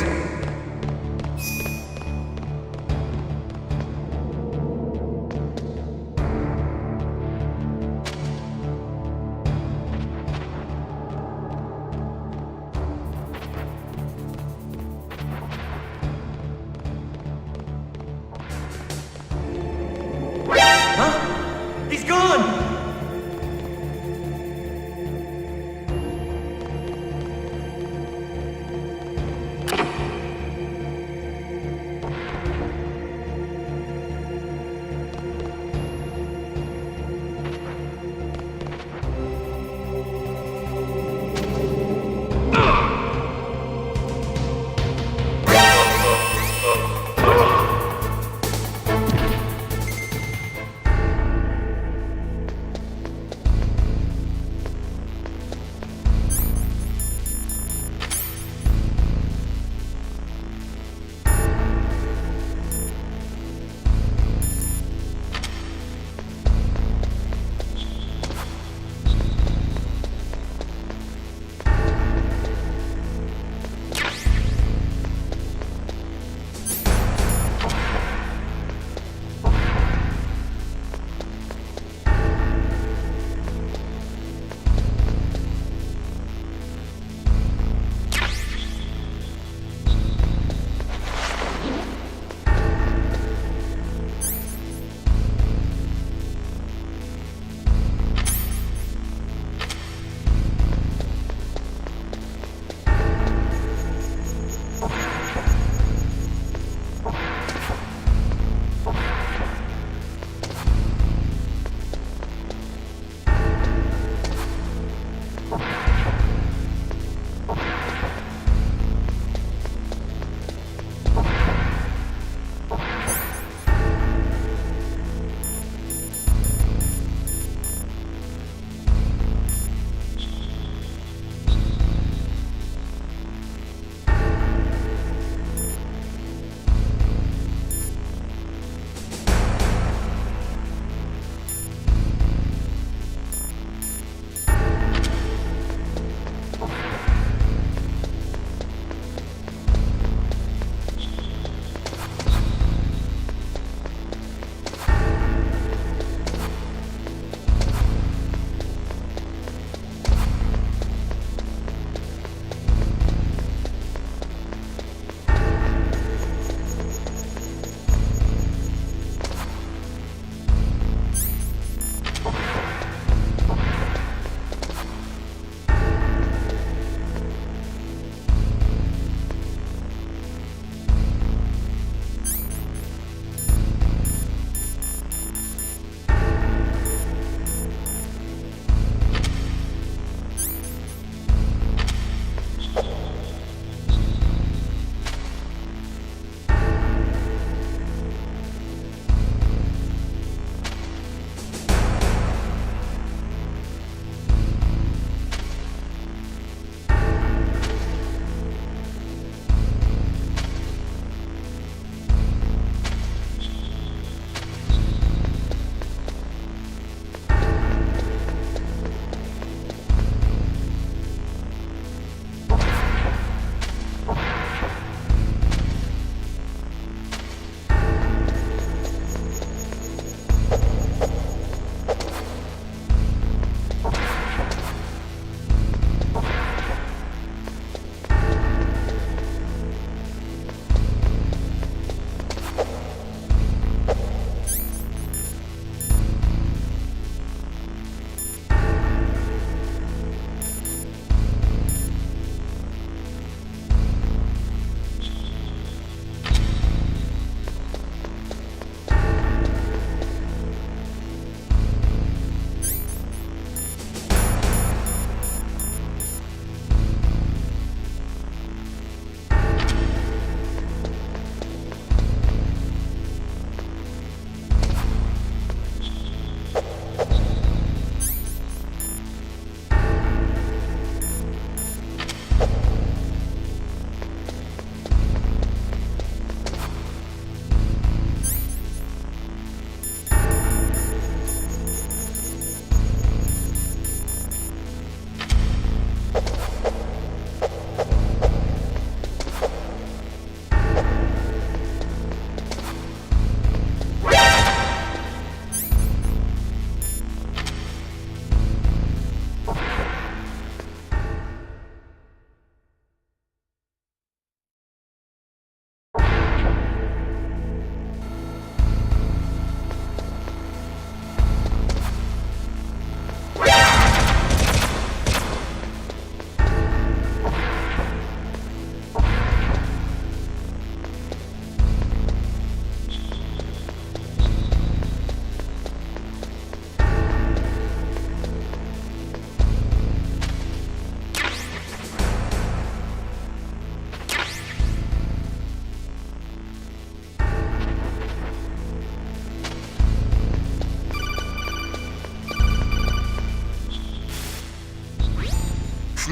Speaker 13: Huh? He's gone!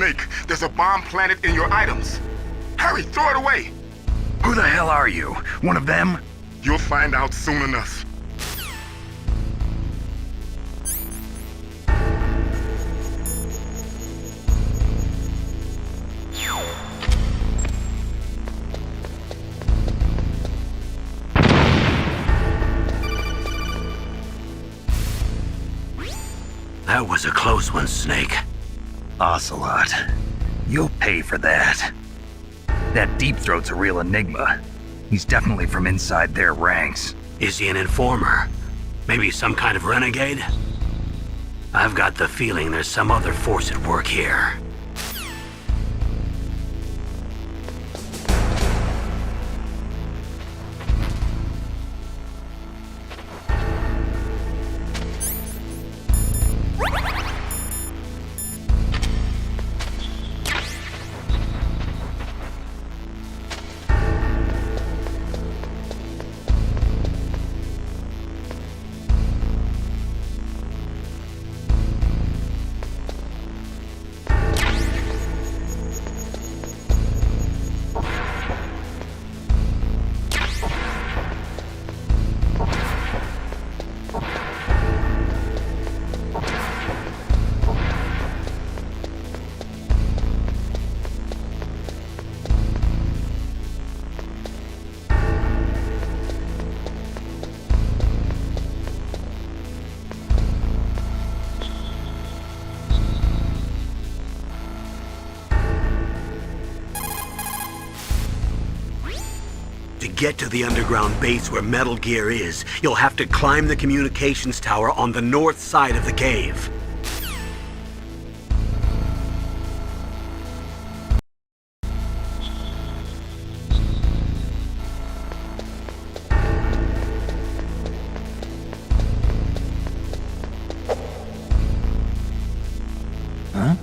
Speaker 15: Snake, there's a bomb planted in your items. Hurry, throw it away!
Speaker 7: Who the hell are you? One of them?
Speaker 15: You'll find out soon enough.
Speaker 4: That was a close one, Snake.
Speaker 7: Ocelot. You'll pay for that. That Deep Throat's a real enigma. He's definitely from inside their ranks.
Speaker 4: Is he an informer? Maybe some kind of renegade? I've got the feeling there's some other force at work here. To get to the underground base where Metal Gear is, you'll have to climb the communications tower on the north side of the cave.
Speaker 7: Huh?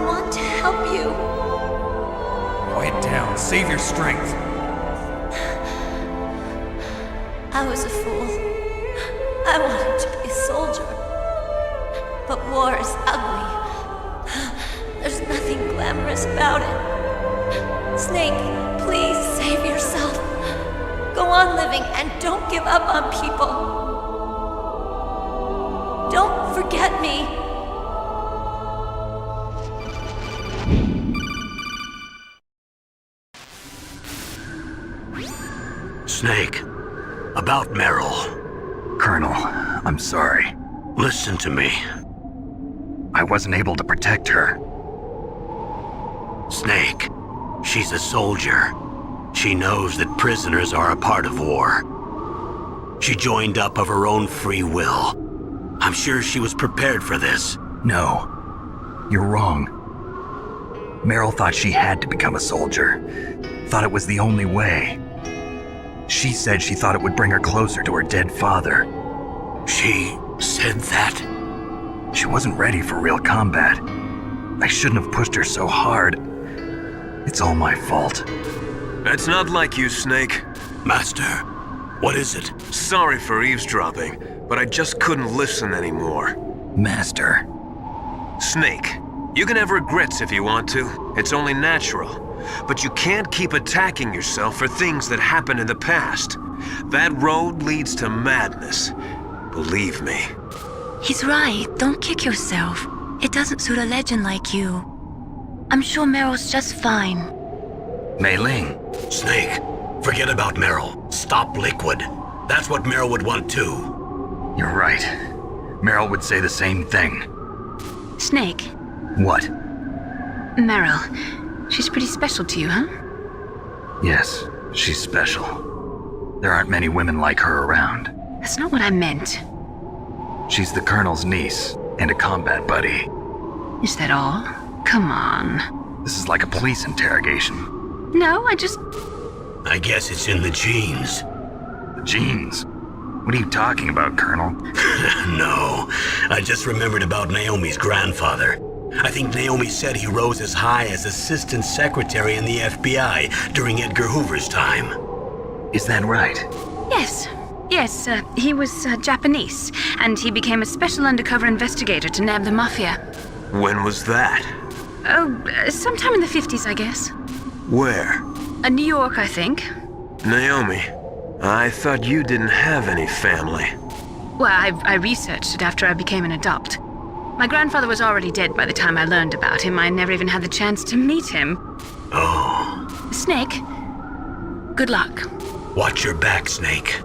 Speaker 6: want to help you.
Speaker 14: Quiet down. Save your strength.
Speaker 6: I was a fool. I wanted to be a soldier. But war is ugly. There's nothing glamorous about it. Snake, please save yourself. Go on living and don't give up on people. Don't forget me.
Speaker 4: Snake, about Meryl.
Speaker 1: Colonel, I'm sorry.
Speaker 4: Listen to me.
Speaker 1: I wasn't able to protect her.
Speaker 4: Snake, she's a soldier. She knows that prisoners are a part of war. She joined up of her own free will. I'm sure she was prepared for this.
Speaker 1: No, you're wrong. Meryl thought she had to become a soldier. Thought it was the only way. She said she thought it would bring her closer to her dead father.
Speaker 4: She said that?
Speaker 1: She wasn't ready for real combat. I shouldn't have pushed her so hard. It's all my fault.
Speaker 11: That's not like you, Snake.
Speaker 4: Master, what is it?
Speaker 11: Sorry for eavesdropping, but I just couldn't listen anymore.
Speaker 1: Master.
Speaker 11: Snake, you can have regrets if you want to. It's only natural. But you can't keep attacking yourself for things that happened in the past. That road leads to madness. Believe me.
Speaker 9: He's right. Don't kick yourself. It doesn't suit a legend like you. I'm sure Meryl's just fine.
Speaker 1: Mei Ling.
Speaker 4: Snake, forget about Meryl. Stop Liquid. That's what Meryl would want too.
Speaker 1: You're right. Meryl would say the same thing.
Speaker 3: Snake.
Speaker 1: What?
Speaker 3: Meryl. She's pretty special to you, huh?
Speaker 1: Yes, she's special. There aren't many women like her around.
Speaker 3: That's not what I meant.
Speaker 1: She's the Colonel's niece and a combat buddy.
Speaker 3: Is that all? Come on.
Speaker 1: This is like a police interrogation.
Speaker 3: No,
Speaker 4: I guess it's in the genes.
Speaker 1: The genes? What are you talking about, Colonel?
Speaker 4: No, I just remembered about Naomi's grandfather. I think Naomi said he rose as high as assistant secretary in the FBI during Edgar Hoover's time.
Speaker 1: Is that right?
Speaker 3: Yes. Yes, he was Japanese, and he became a special undercover investigator to nab the mafia.
Speaker 11: When was that?
Speaker 3: Oh, sometime in the 50s, I guess.
Speaker 11: Where?
Speaker 3: New York, I think.
Speaker 11: Naomi, I thought you didn't have any family.
Speaker 3: Well, I researched it after I became an adopt. My grandfather was already dead by the time I learned about him. I never even had the chance to meet him.
Speaker 4: Oh.
Speaker 3: Snake, good luck.
Speaker 4: Watch your back, Snake.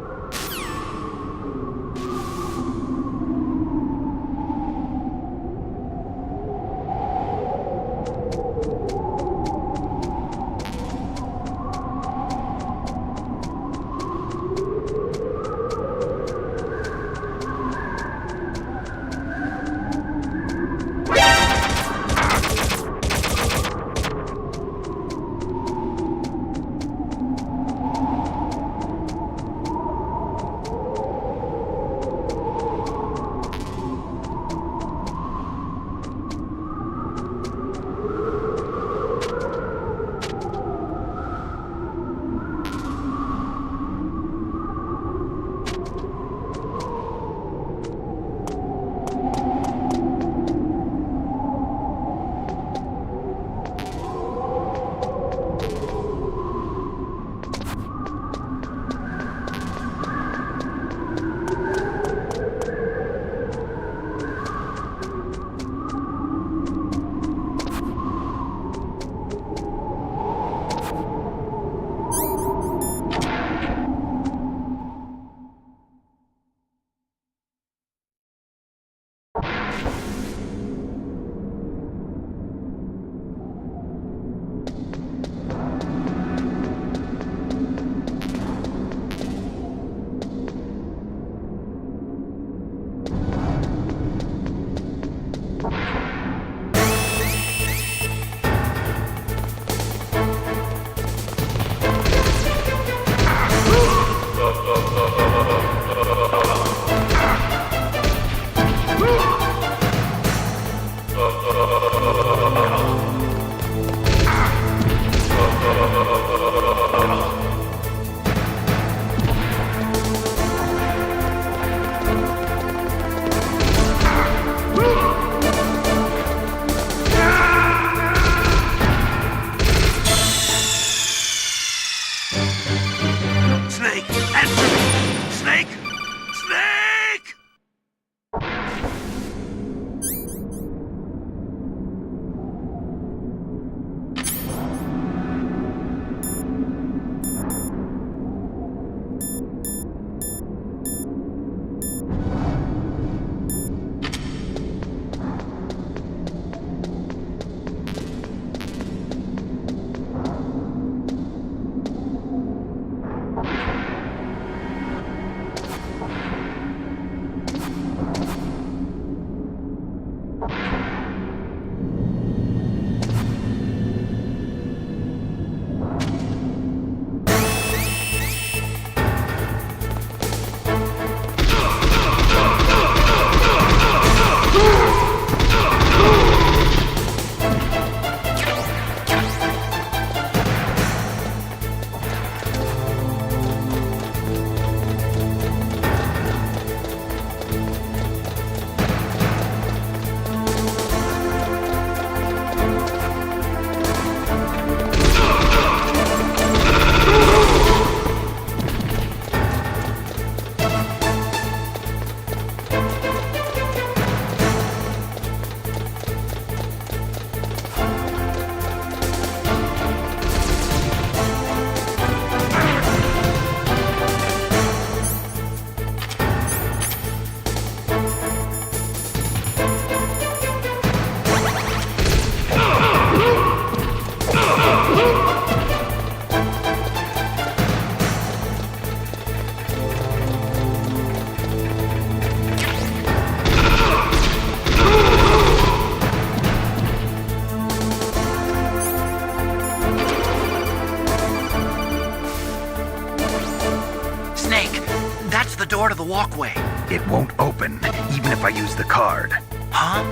Speaker 16: door to the walkway.
Speaker 1: It won't open, even if I use the card.
Speaker 16: Huh?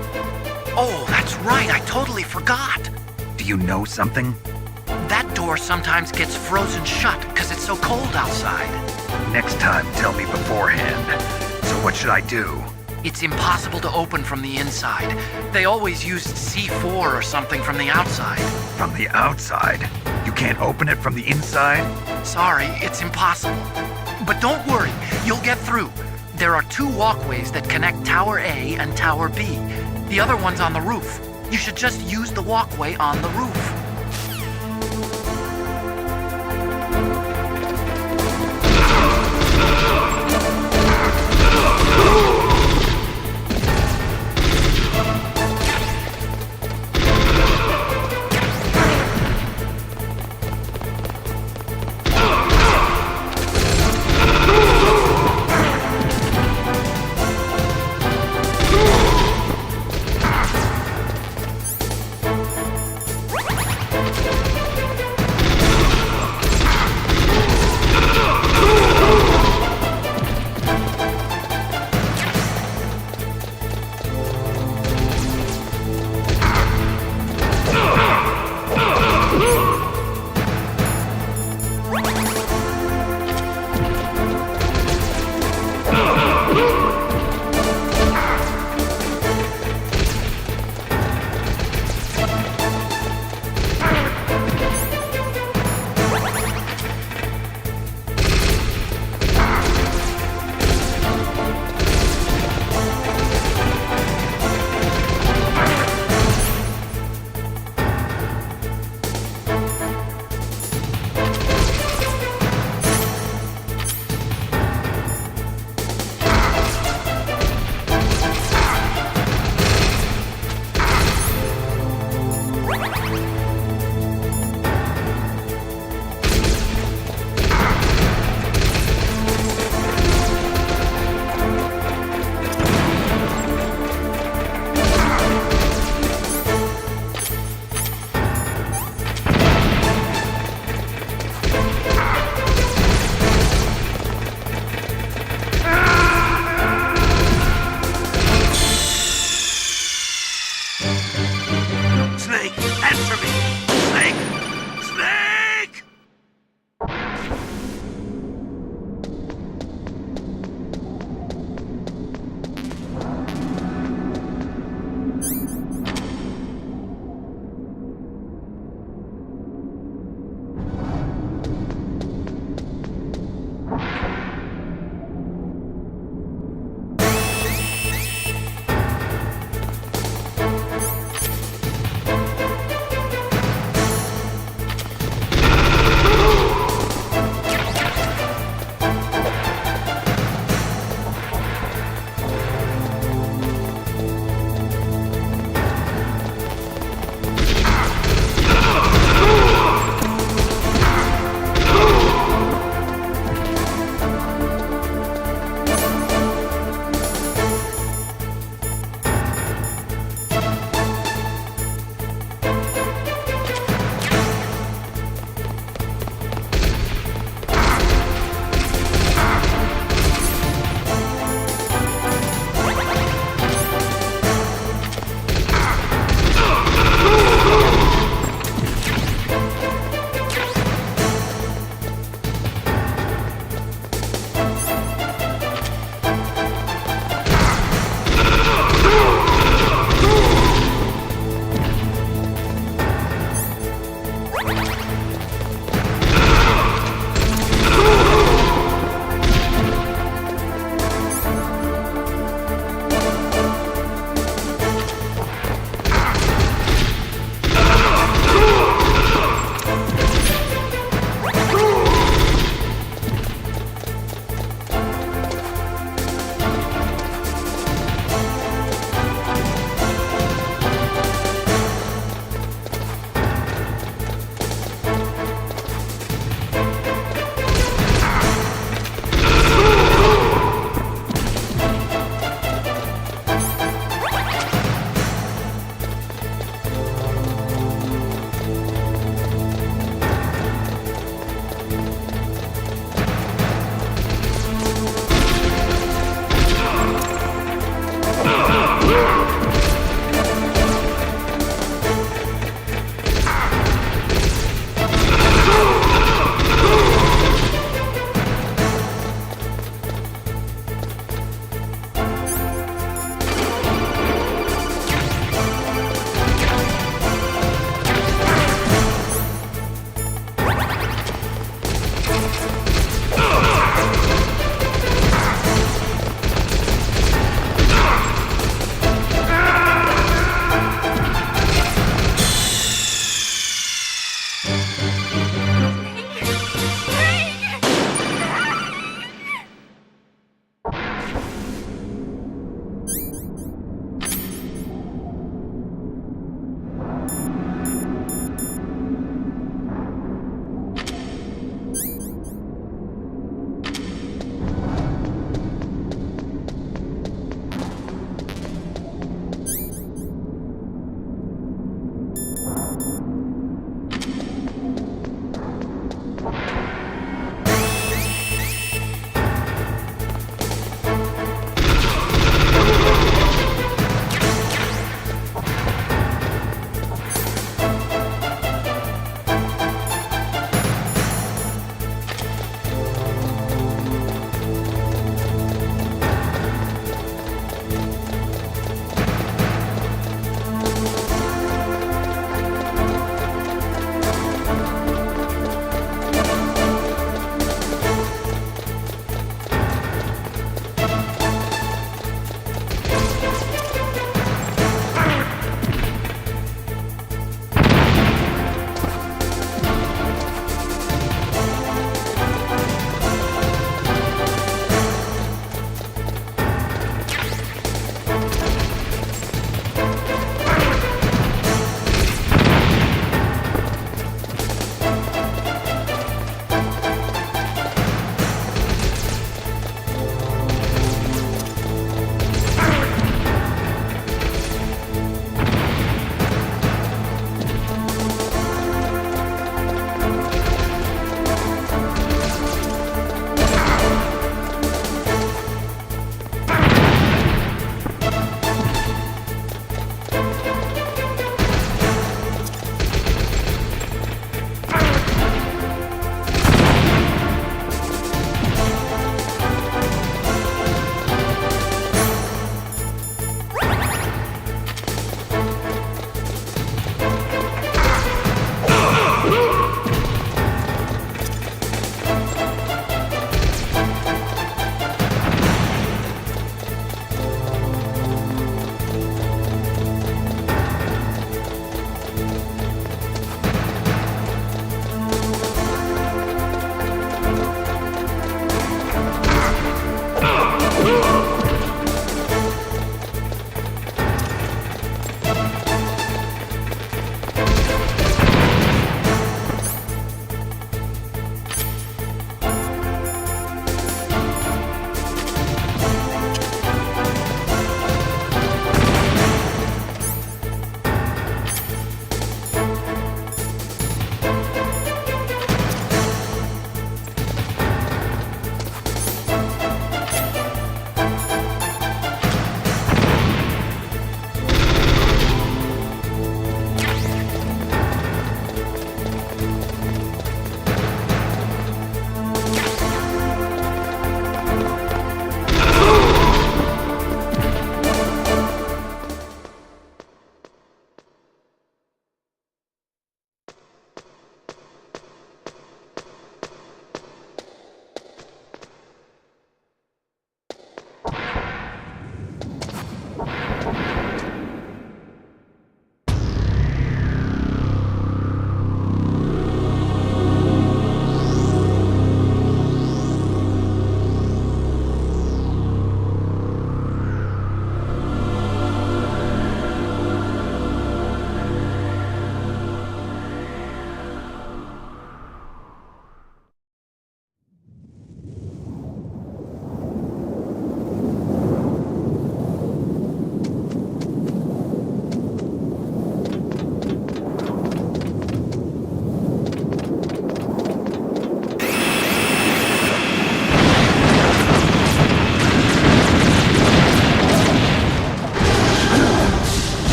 Speaker 16: Oh, that's right, I totally forgot.
Speaker 1: Do you know something?
Speaker 16: That door sometimes gets frozen shut because it's so cold outside.
Speaker 1: Next time, tell me beforehand. So what should I do?
Speaker 16: It's impossible to open from the inside. They always used C4 or something from the outside.
Speaker 1: From the outside? You can't open it from the inside?
Speaker 16: Sorry, it's impossible. But don't worry, you'll get through. There are 2 walkways that connect Tower A and Tower B. The other one's on the roof. You should just use the walkway on the roof.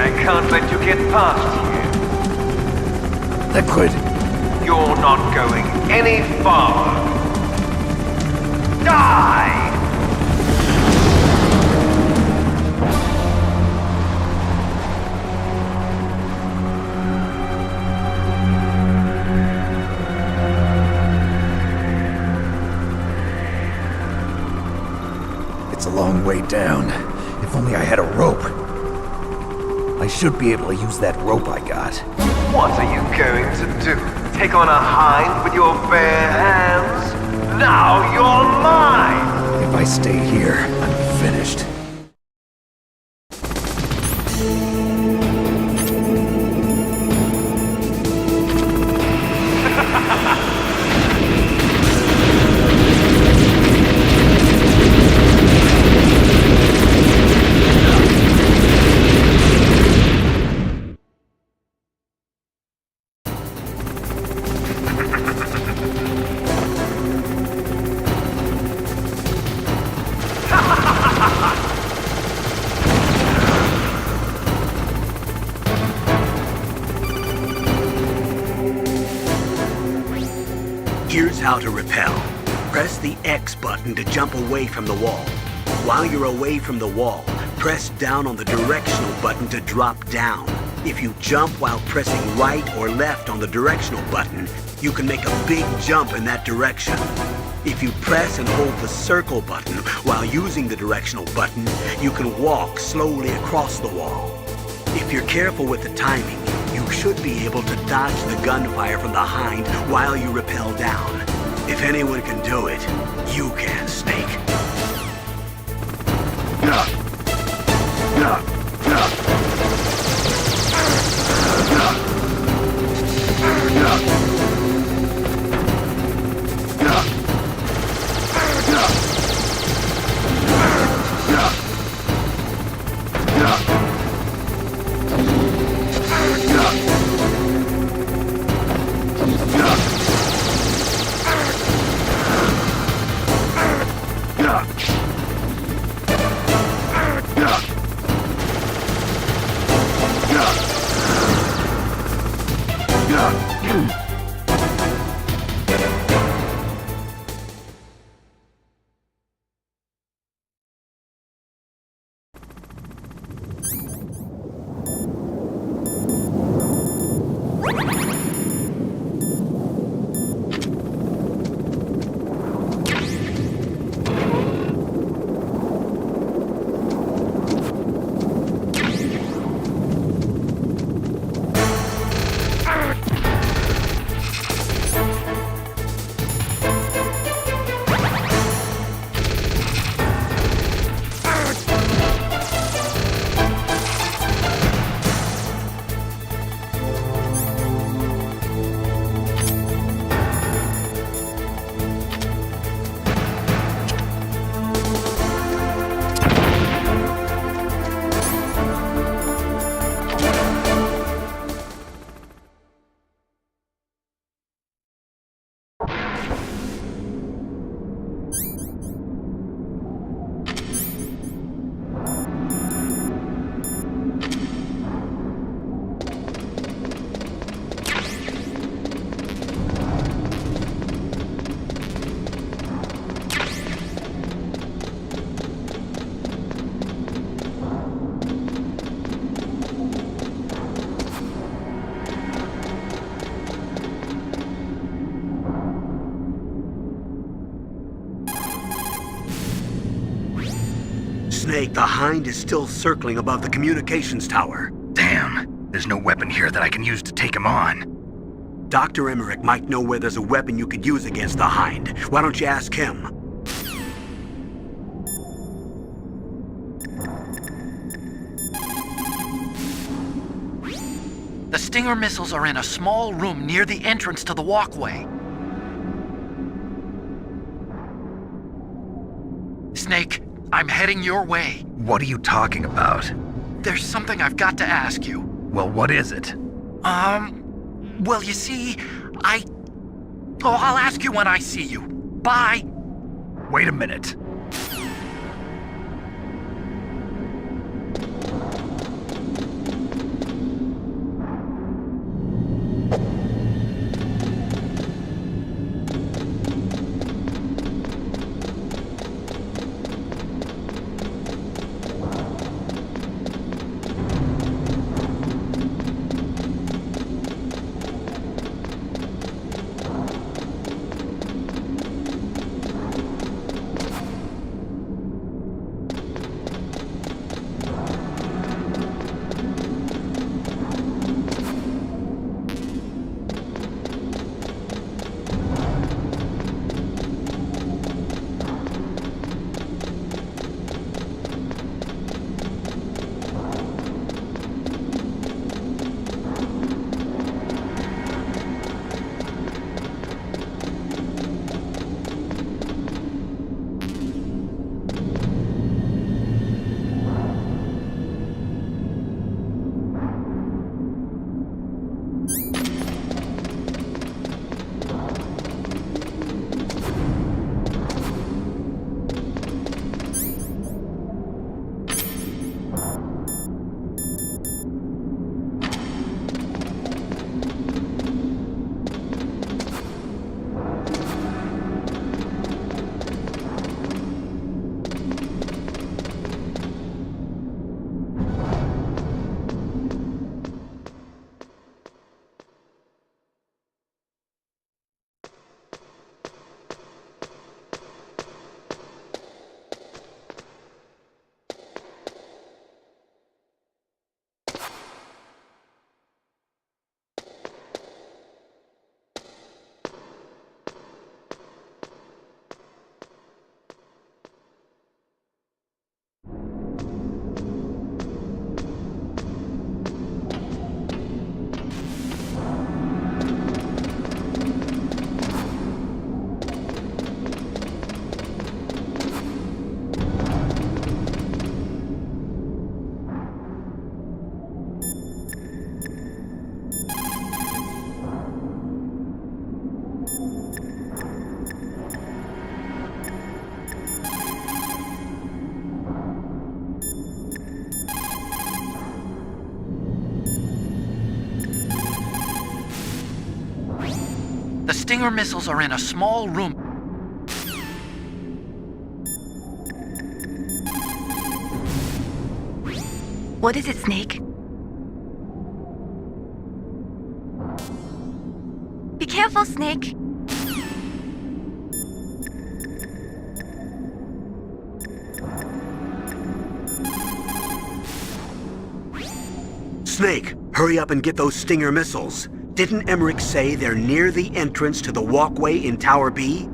Speaker 11: I can't let you get past here.
Speaker 5: Liquid.
Speaker 11: You're not going any farther. Die!
Speaker 14: It's a long way down. If only I had a rope. I should be able to use that rope I got.
Speaker 11: What are you going to do? Take on a hind with your bare hands? Now you're mine!
Speaker 14: If I stay here, I'm finished.
Speaker 4: Here's how to repel. Press the X button to jump away from the wall. While you're away from the wall, press down on the directional button to drop down. If you jump while pressing right or left on the directional button, you can make a big jump in that direction. If you press and hold the circle button while using the directional button, you can walk slowly across the wall. If you're careful with the timing, you should be able to dodge the gunfire from the hind while you rappel down. If anyone can do it, you can, Snake. Snake, the hind is still circling above the communications tower.
Speaker 1: Damn, there's no weapon here that I can use to take him on.
Speaker 4: Dr. Emmerich might know where there's a weapon you could use against the hind. Why don't you ask him?
Speaker 16: The Stinger missiles are in a small room near the entrance to the walkway. Snake, I'm heading your way.
Speaker 1: What are you talking about?
Speaker 16: There's something I've got to ask you.
Speaker 1: Well, what is it?
Speaker 16: Well, you see, I'll ask you when I see you. Bye.
Speaker 1: Wait a minute.
Speaker 16: The Stinger missiles are in a small room.
Speaker 9: What is it, Snake? Be careful, Snake.
Speaker 4: Snake, hurry up and get those Stinger missiles. Didn't Emmerich say they're near the entrance to the walkway in Tower B?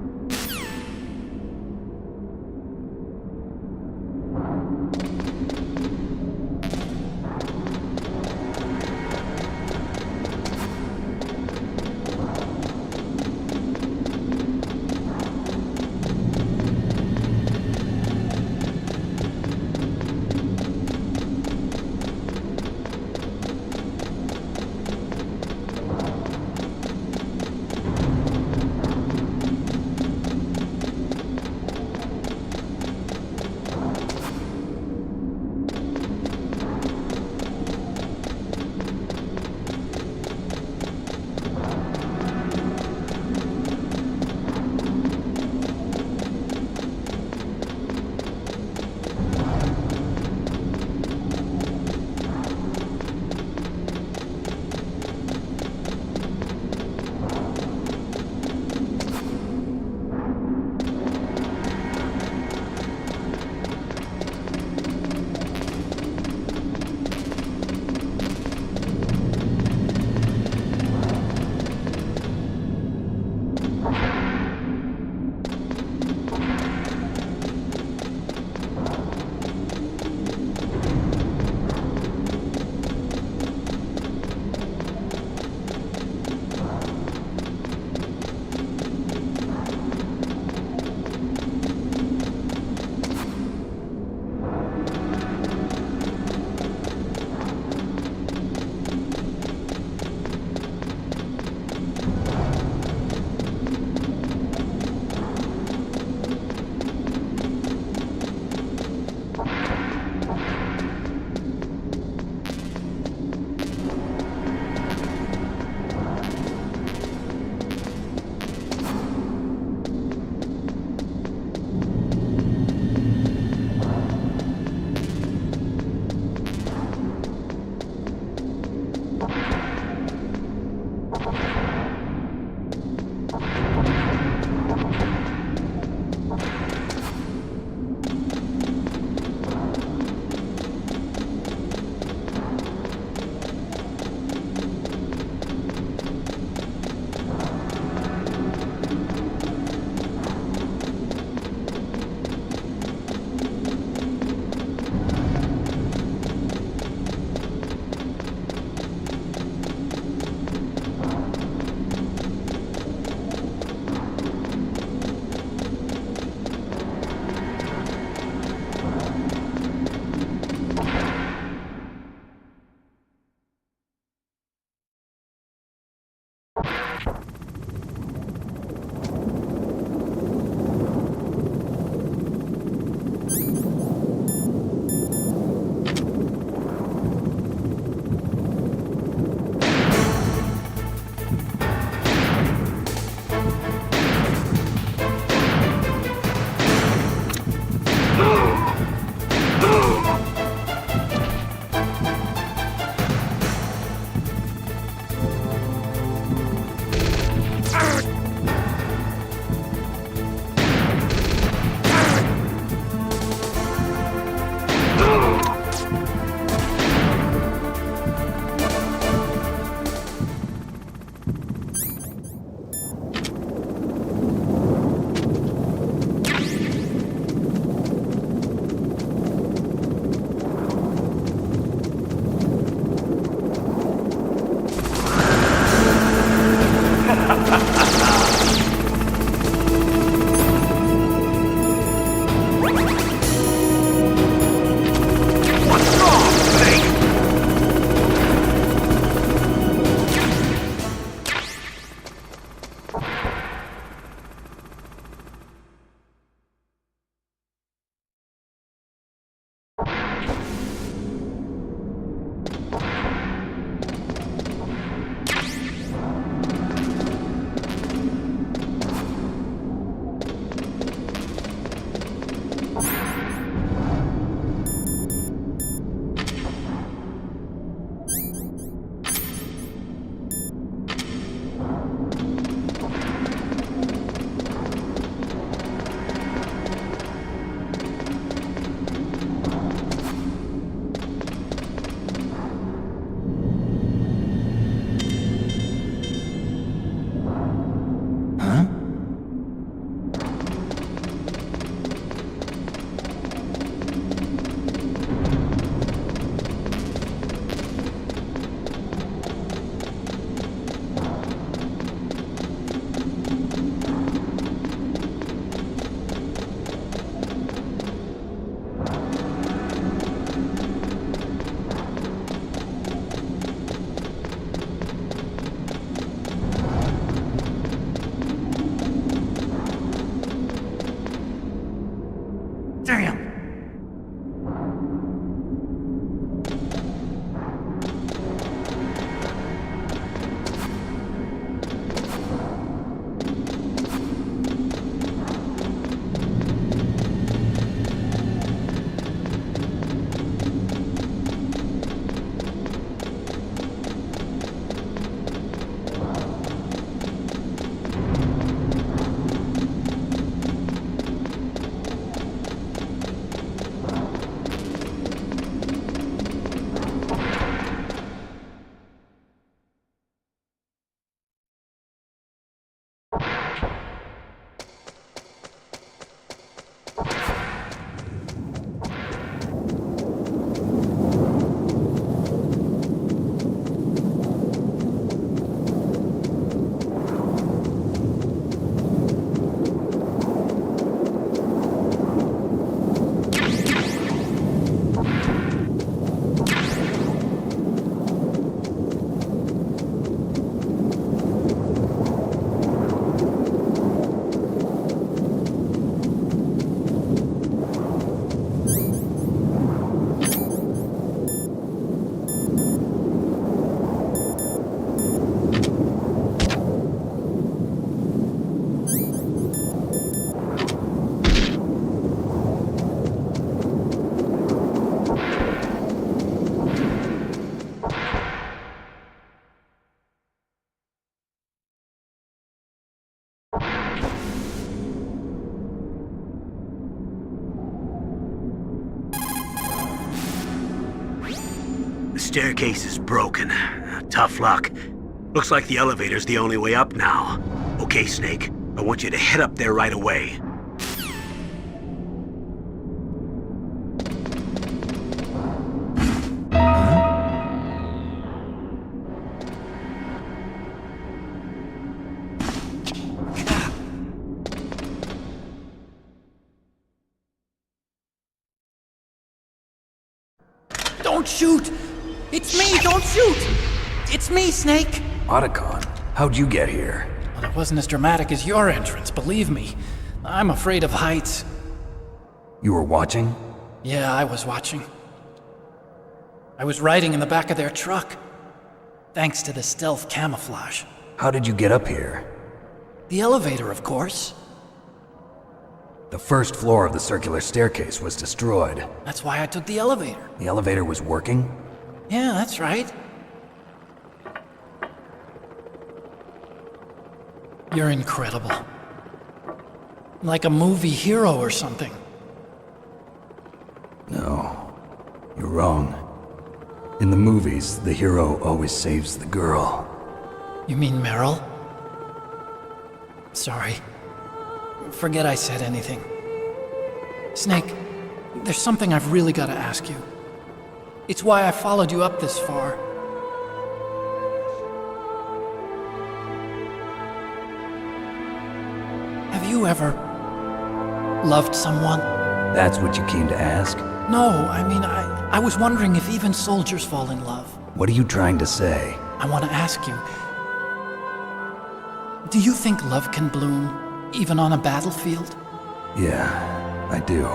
Speaker 4: staircase is broken. Tough luck. Looks like the elevator's the only way up now. Okay, Snake. I want you to head up there right away.
Speaker 8: Don't shoot! It's me! Don't shoot! It's me, Snake!
Speaker 14: Otacon, how'd you get here?
Speaker 8: Well, it wasn't as dramatic as your entrance, believe me. I'm afraid of heights.
Speaker 14: You were watching?
Speaker 8: Yeah, I was watching. I was riding in the back of their truck. Thanks to the stealth camouflage.
Speaker 14: How did you get up here?
Speaker 8: The elevator, of course.
Speaker 14: The first floor of the circular staircase was destroyed.
Speaker 8: That's why I took the elevator.
Speaker 14: The elevator was working?
Speaker 8: Yeah, that's right. You're incredible. Like a movie hero or something.
Speaker 14: No, you're wrong. In the movies, the hero always saves the girl.
Speaker 8: You mean Meryl? Sorry. Forget I said anything. Snake, there's something I've really got to ask you. It's why I followed you up this far. Have you ever loved someone?
Speaker 14: That's what you came to ask?
Speaker 8: No, I mean, I was wondering if even soldiers fall in love.
Speaker 14: What are you trying to say?
Speaker 8: I want to ask you, do you think love can bloom even on a battlefield?
Speaker 14: Yeah, I do.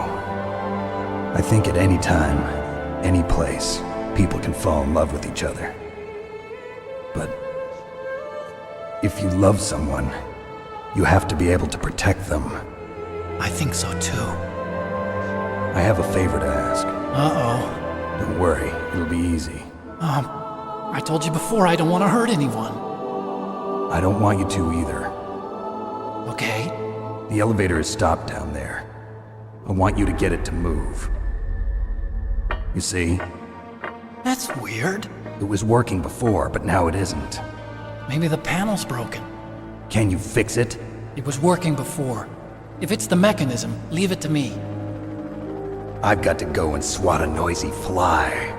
Speaker 14: I think at any time, any place, people can fall in love with each other. But if you love someone, you have to be able to protect them.
Speaker 8: I think so too.
Speaker 14: I have a favor to ask.
Speaker 8: Uh-oh.
Speaker 14: Don't worry, it'll be easy.
Speaker 8: I told you before I don't want to hurt anyone.
Speaker 14: I don't want you to either.
Speaker 8: Okay.
Speaker 14: The elevator is stopped down there. I want you to get it to move. You see?
Speaker 8: That's weird.
Speaker 14: It was working before, but now it isn't.
Speaker 8: Maybe the panel's broken.
Speaker 14: Can you fix it?
Speaker 8: It was working before. If it's the mechanism, leave it to me.
Speaker 14: I've got to go and swat a noisy fly.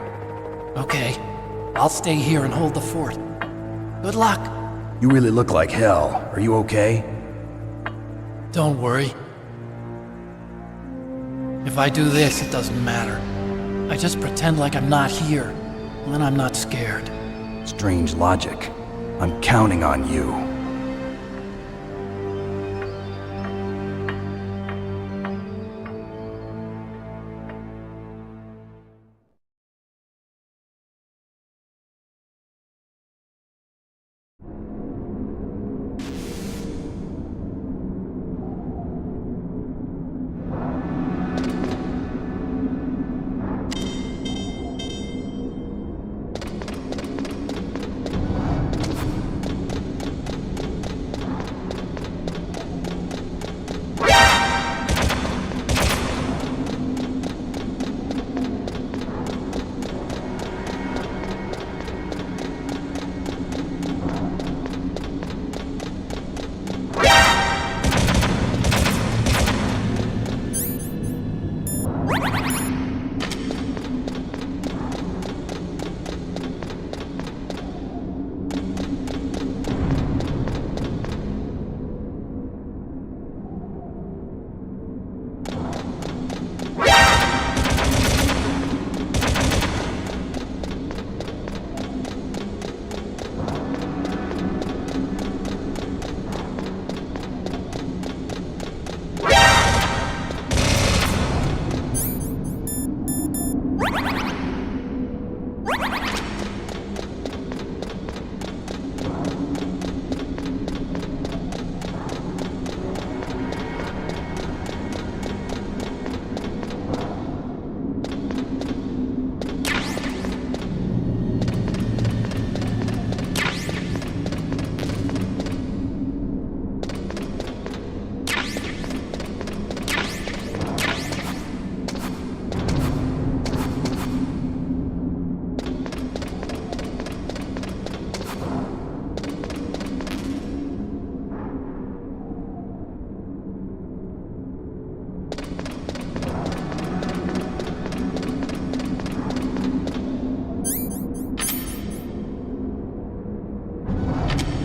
Speaker 8: Okay. I'll stay here and hold the fort. Good luck.
Speaker 14: You really look like hell. Are you okay?
Speaker 8: Don't worry. If I do this, it doesn't matter. I just pretend like I'm not here, and then I'm not scared.
Speaker 14: Strange logic. I'm counting on you.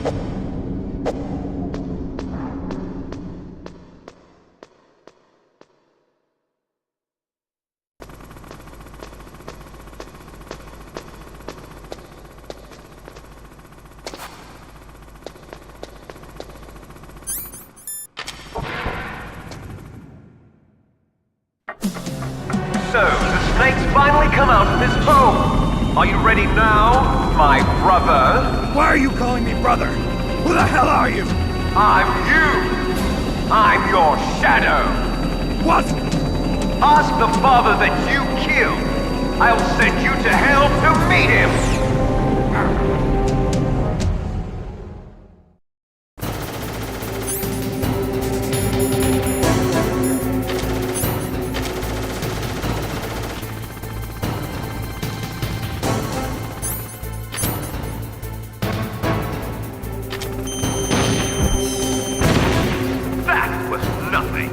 Speaker 11: So, the snakes finally come out of his home. Are you ready now, my brother?
Speaker 5: Why are you calling me brother? Who the hell are you?
Speaker 11: I'm you. I'm your shadow.
Speaker 5: What?
Speaker 11: Ask the father that you killed. I'll send you to hell to meet him. That was nothing.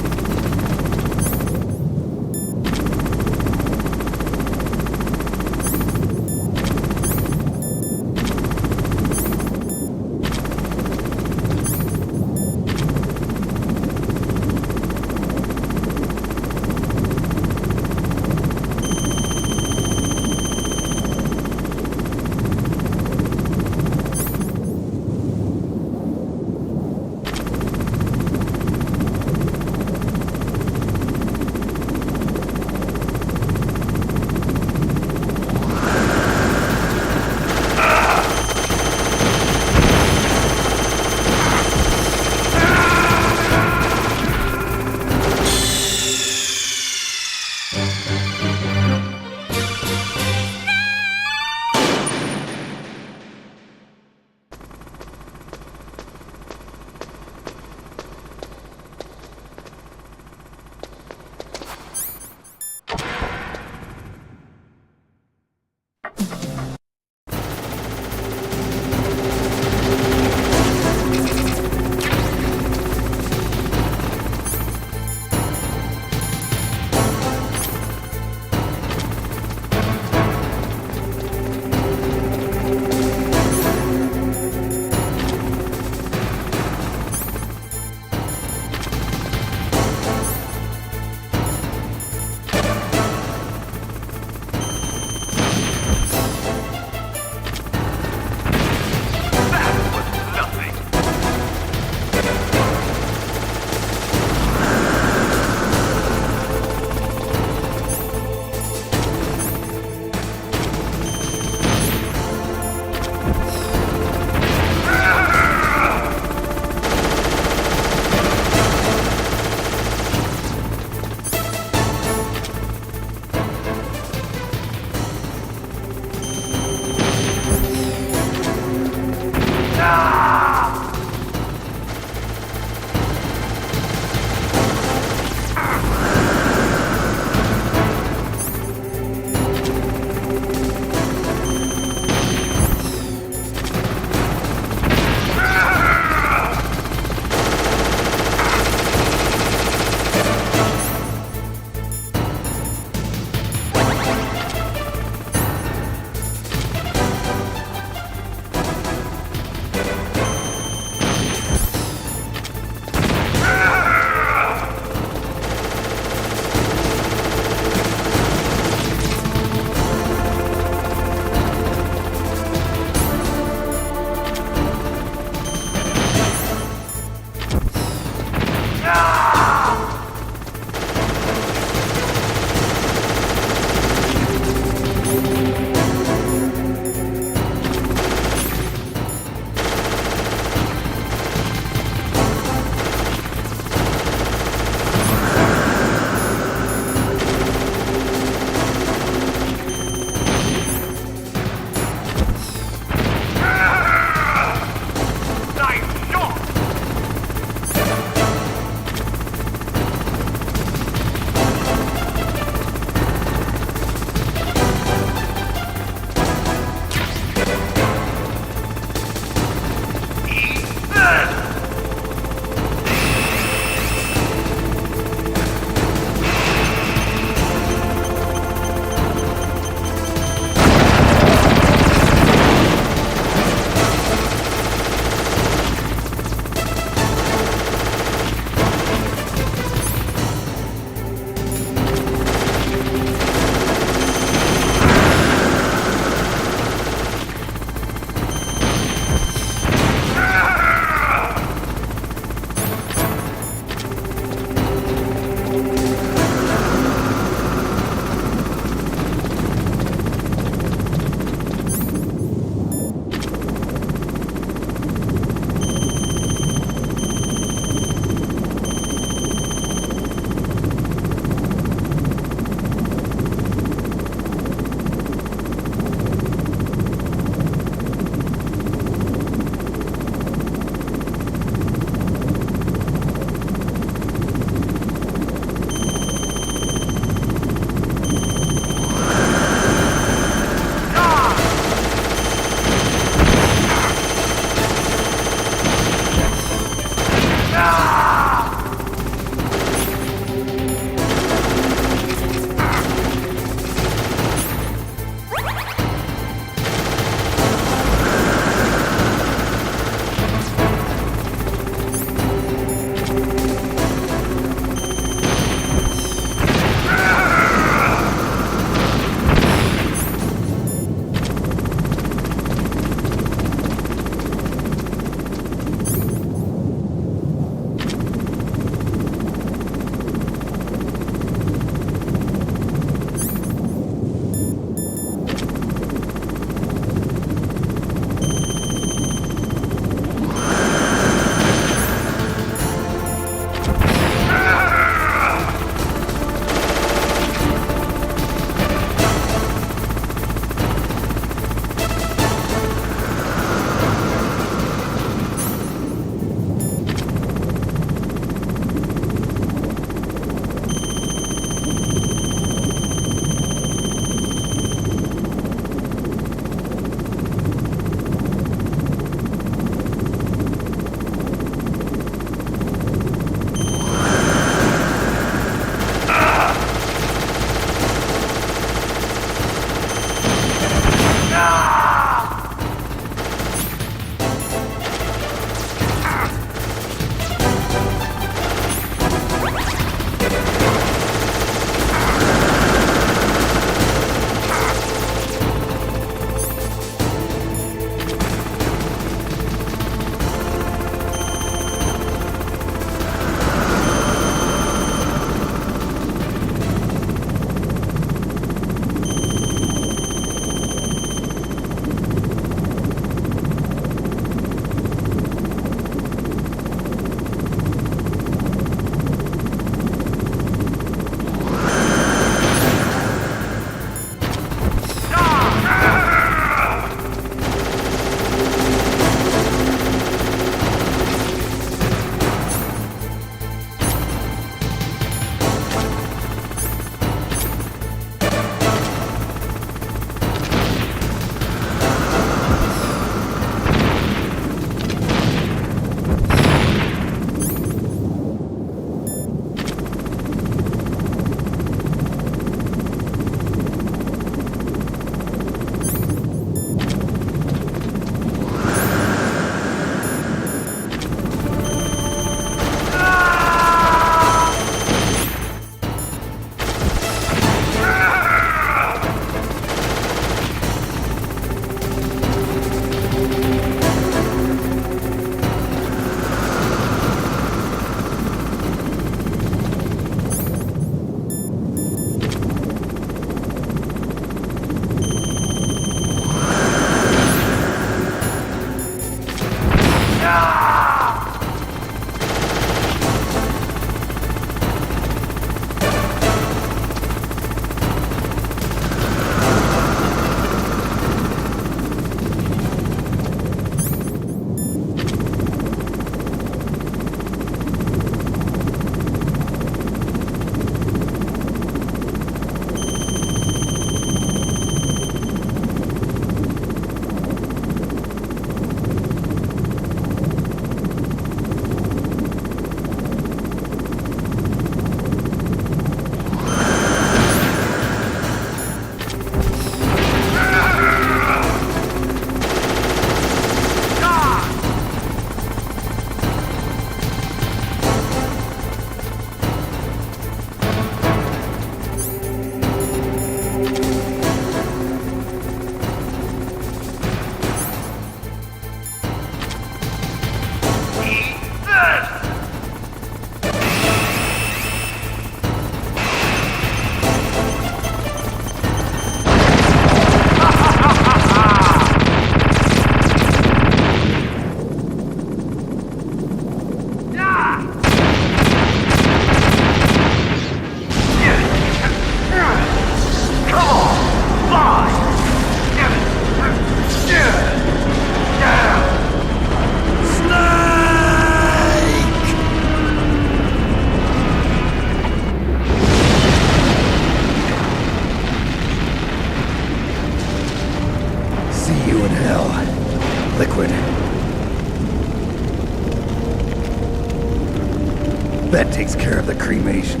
Speaker 14: That takes care of the cremation.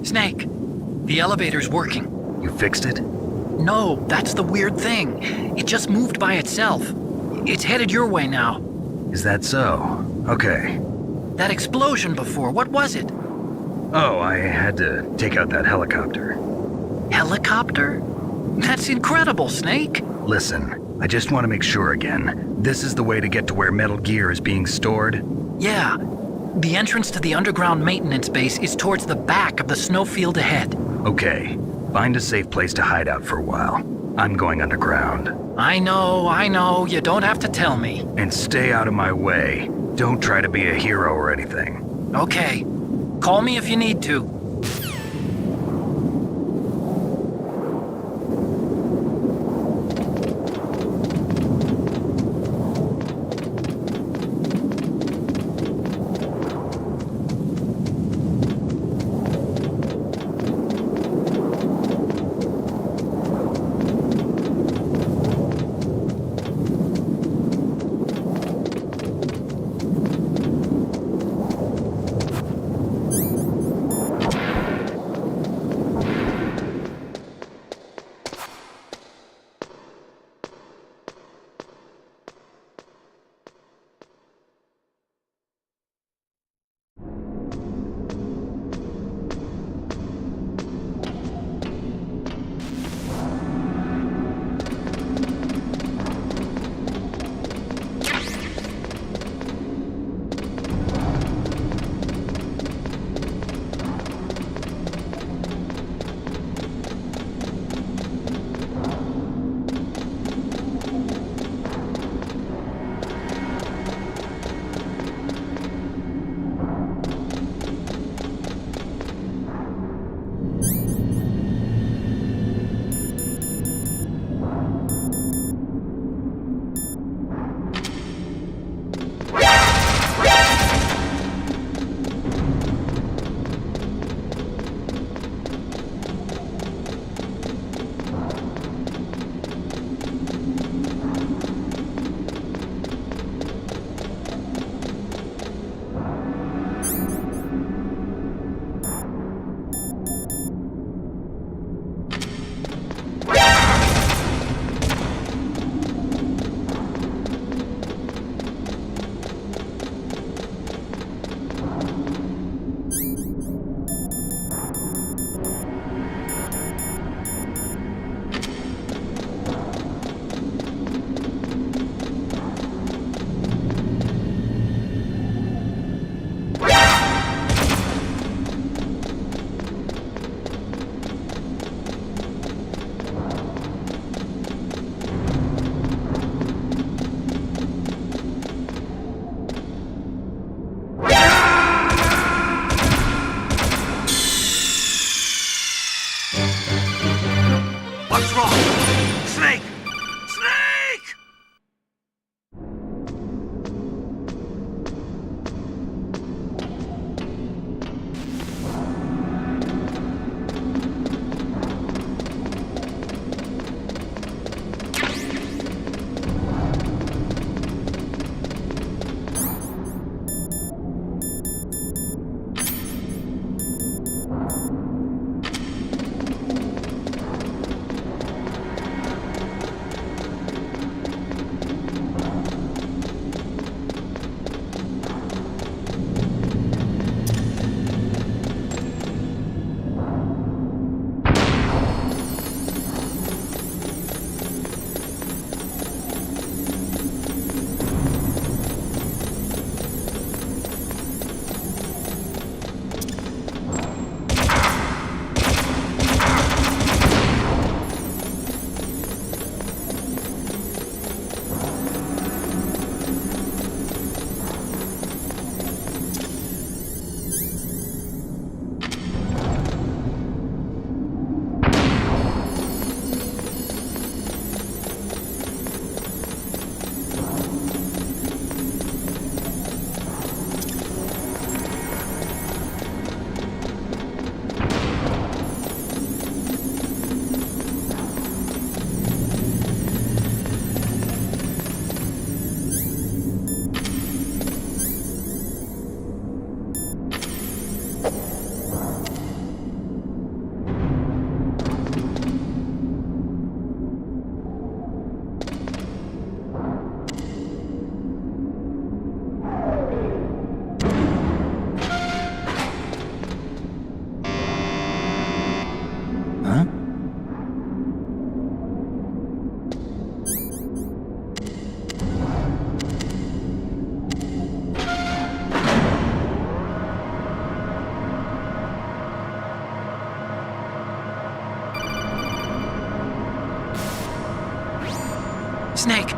Speaker 16: Snake, the elevator's working.
Speaker 1: You fixed it?
Speaker 16: No, that's the weird thing. It just moved by itself. It's headed your way now.
Speaker 1: Is that so? Okay.
Speaker 16: That explosion before, what was it?
Speaker 1: Oh, I had to take out that helicopter.
Speaker 16: Helicopter? That's incredible, Snake.
Speaker 1: Listen, I just want to make sure again. This is the way to get to where Metal Gear is being stored?
Speaker 16: Yeah. The entrance to the underground maintenance base is towards the back of the snowfield ahead.
Speaker 1: Okay. Find a safe place to hide out for a while. I'm going underground.
Speaker 16: I know. You don't have to tell me.
Speaker 1: And stay out of my way. Don't try to be a hero or anything.
Speaker 16: Okay. Call me if you need to. Snake,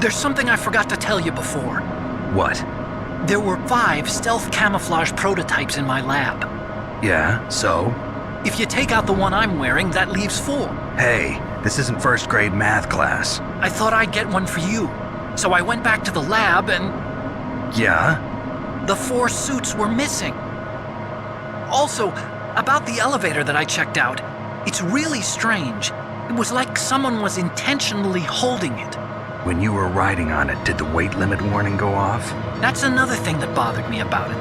Speaker 16: there's something I forgot to tell you before.
Speaker 1: What?
Speaker 16: There were 5 stealth camouflage prototypes in my lab.
Speaker 1: Yeah, so?
Speaker 16: If you take out the one I'm wearing, that leaves 4.
Speaker 1: Hey, this isn't first grade math class.
Speaker 16: I thought I'd get one for you. So I went back to the lab and...
Speaker 1: Yeah?
Speaker 16: The 4 suits were missing. Also, about the elevator that I checked out, it's really strange. It was like someone was intentionally holding it.
Speaker 1: When you were riding on it, did the weight limit warning go off?
Speaker 16: That's another thing that bothered me about it.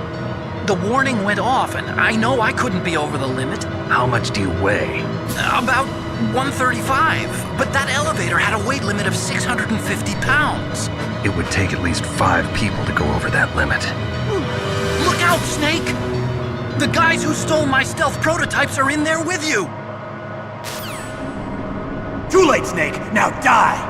Speaker 16: The warning went off, and I know I couldn't be over the limit.
Speaker 1: How much do you weigh?
Speaker 16: About 135, but that elevator had a weight limit of 650 pounds.
Speaker 1: It would take at least 5 people to go over that limit.
Speaker 16: Look out, Snake! The guys who stole my stealth prototypes are in there with you!
Speaker 13: Too late, Snake! Now die!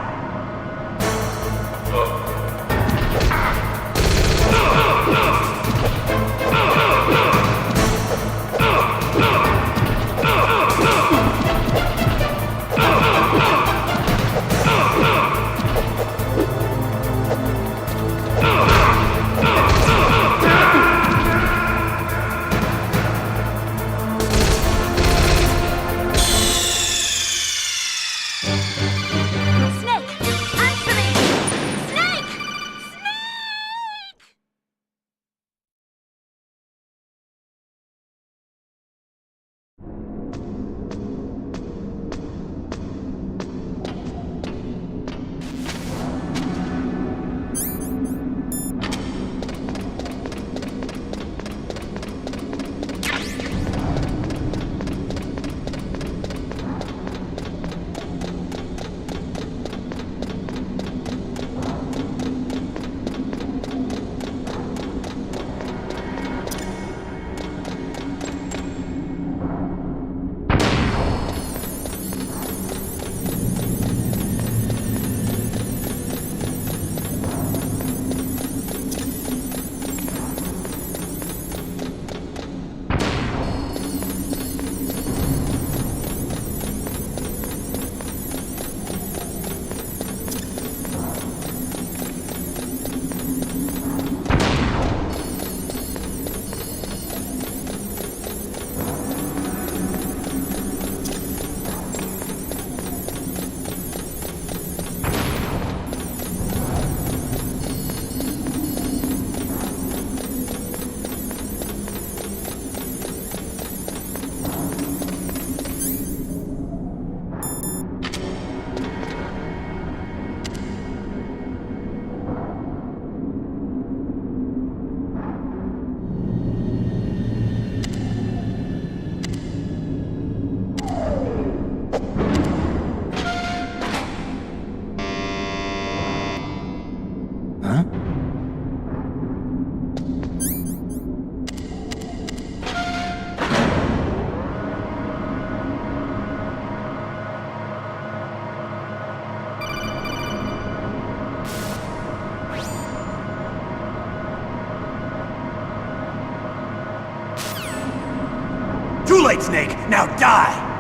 Speaker 13: Too late, Snake! Now die!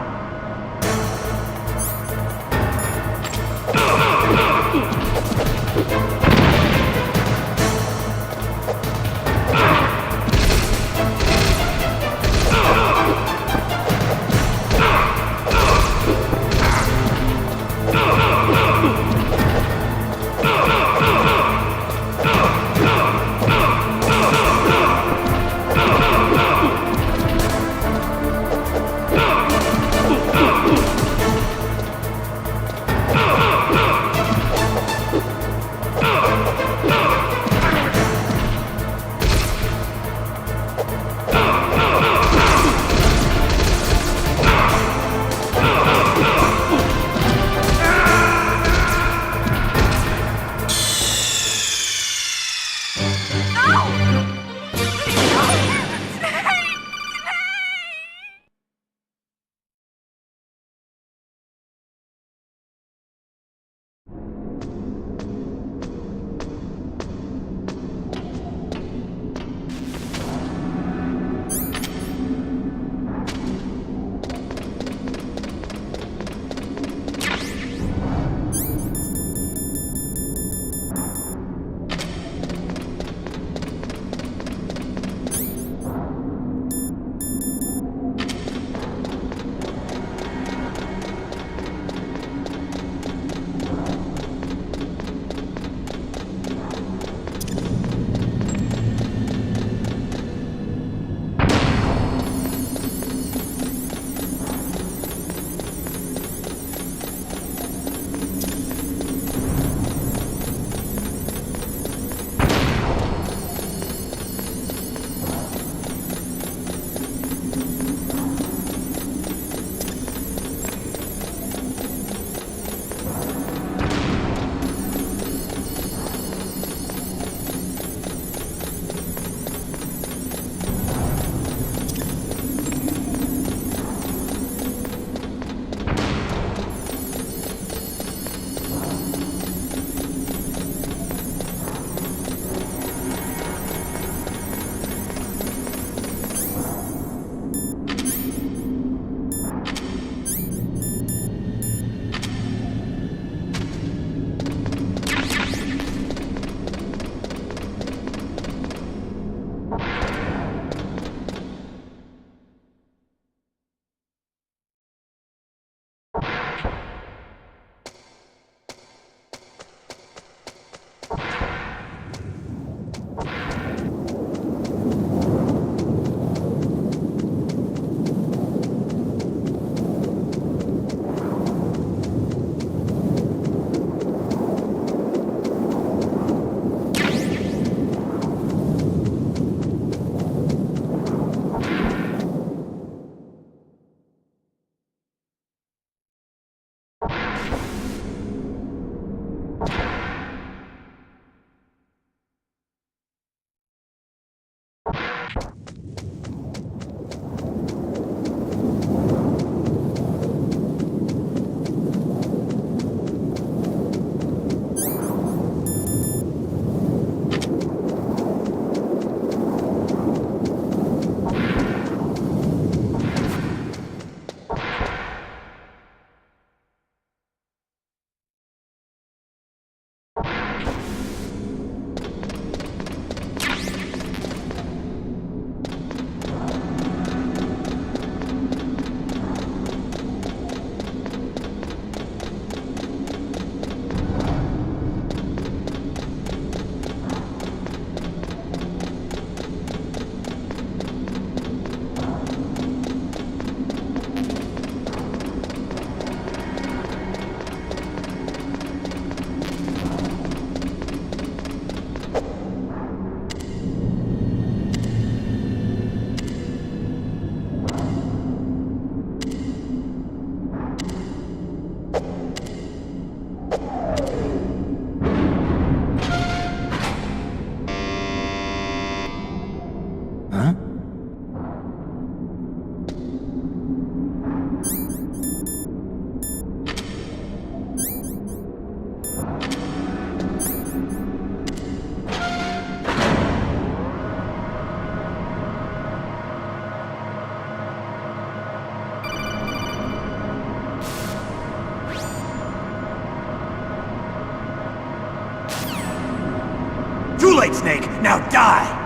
Speaker 2: now die!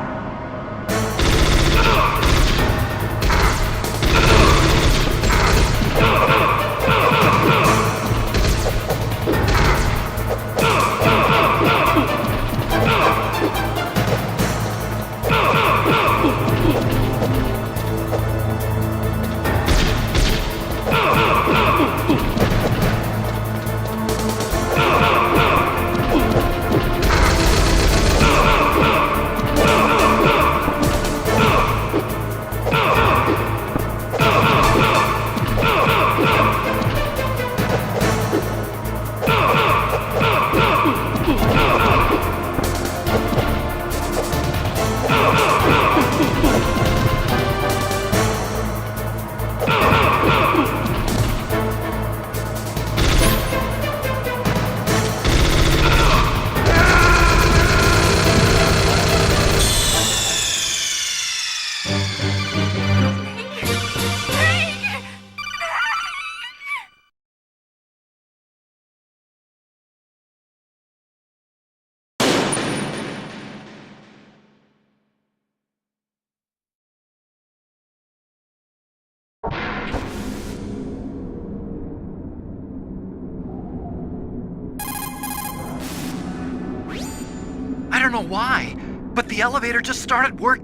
Speaker 16: I don't know why, but the elevator just started work.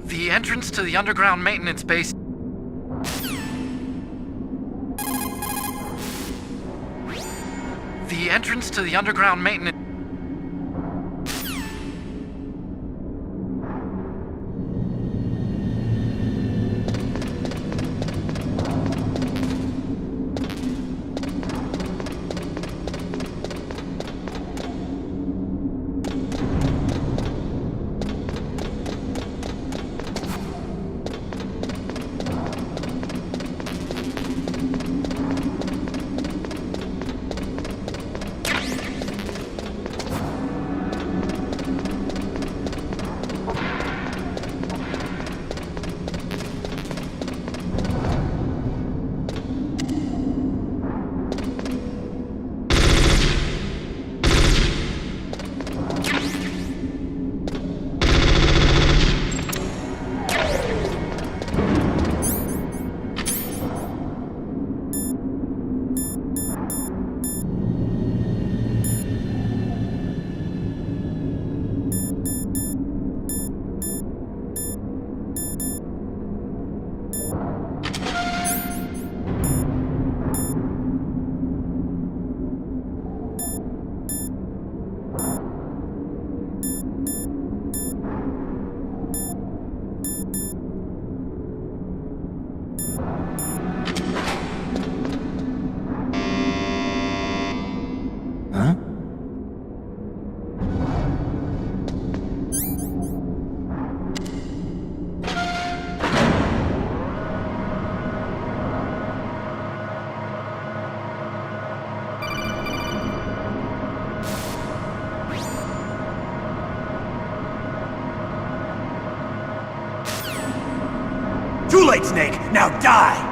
Speaker 16: The entrance to the underground maintenance base. The entrance to the underground maintenance.
Speaker 2: Too late, Snake! Now die!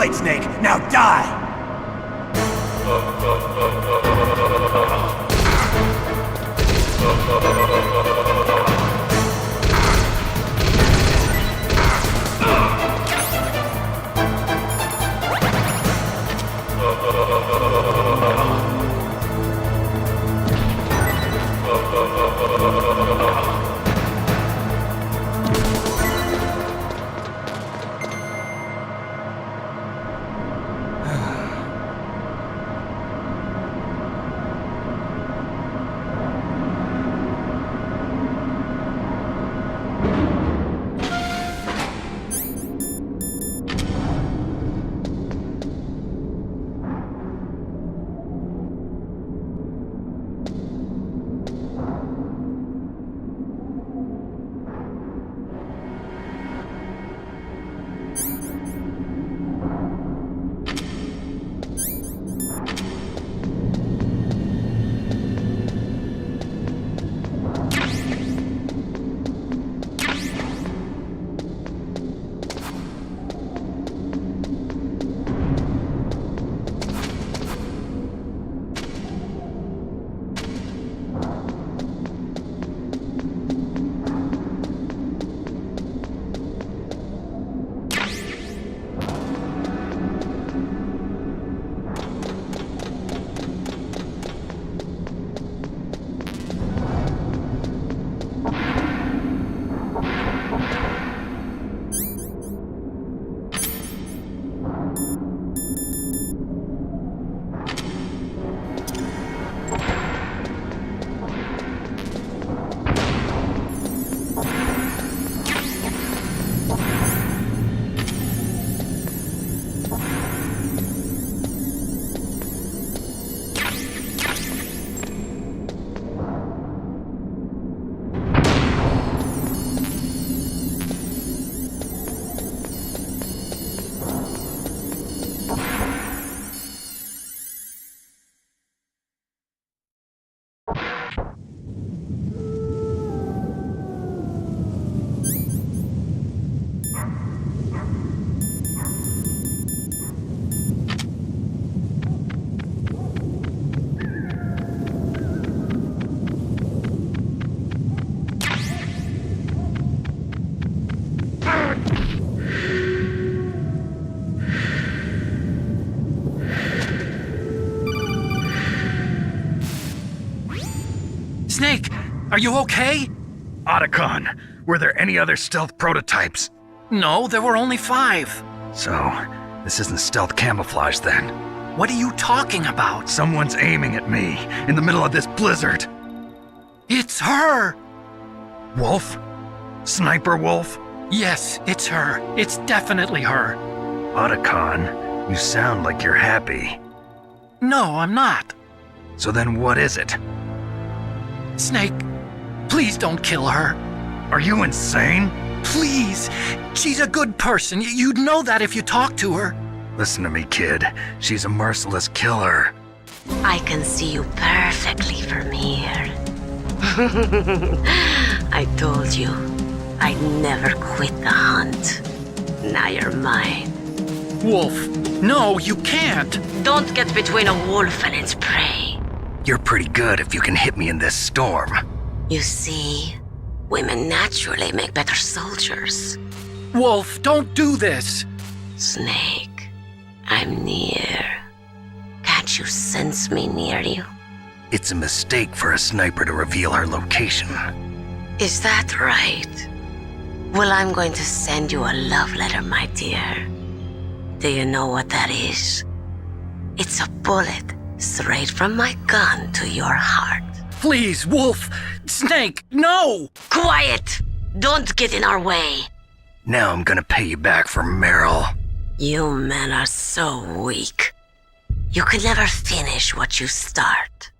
Speaker 12: late, Snake. Now die!
Speaker 16: Snake, are you okay?
Speaker 1: Otacon, were there any other stealth prototypes?
Speaker 16: No, there were only 5.
Speaker 1: So, this isn't stealth camouflage then.
Speaker 16: What are you talking about?
Speaker 1: Someone's aiming at me in the middle of this blizzard.
Speaker 16: It's her!
Speaker 1: Wolf? Sniper Wolf?
Speaker 16: Yes, it's her. It's definitely her.
Speaker 1: Otacon, you sound like you're happy.
Speaker 16: No, I'm not.
Speaker 1: So then what is it?
Speaker 16: Snake, please don't kill her.
Speaker 1: Are you insane?
Speaker 16: Please! She's a good person. You'd know that if you talked to her.
Speaker 1: Listen to me, kid. She's a merciless killer.
Speaker 10: I can see you perfectly from here. I told you, I'd never quit the hunt. Now you're mine.
Speaker 16: Wolf, no, you can't.
Speaker 10: Don't get between a wolf and its prey.
Speaker 1: You're pretty good if you can hit me in this storm.
Speaker 10: You see, women naturally make better soldiers.
Speaker 16: Wolf, don't do this.
Speaker 10: Snake, I'm near. Can't you sense me near you?
Speaker 1: It's a mistake for a sniper to reveal her location.
Speaker 10: Is that right? Well, I'm going to send you a love letter, my dear. Do you know what that is? It's a bullet straight from my gun to your heart.
Speaker 16: Please, Wolf! Snake, no!
Speaker 10: Quiet! Don't get in our way.
Speaker 1: Now I'm gonna pay you back for Meryl.
Speaker 10: You men are so weak. You can never finish what you start.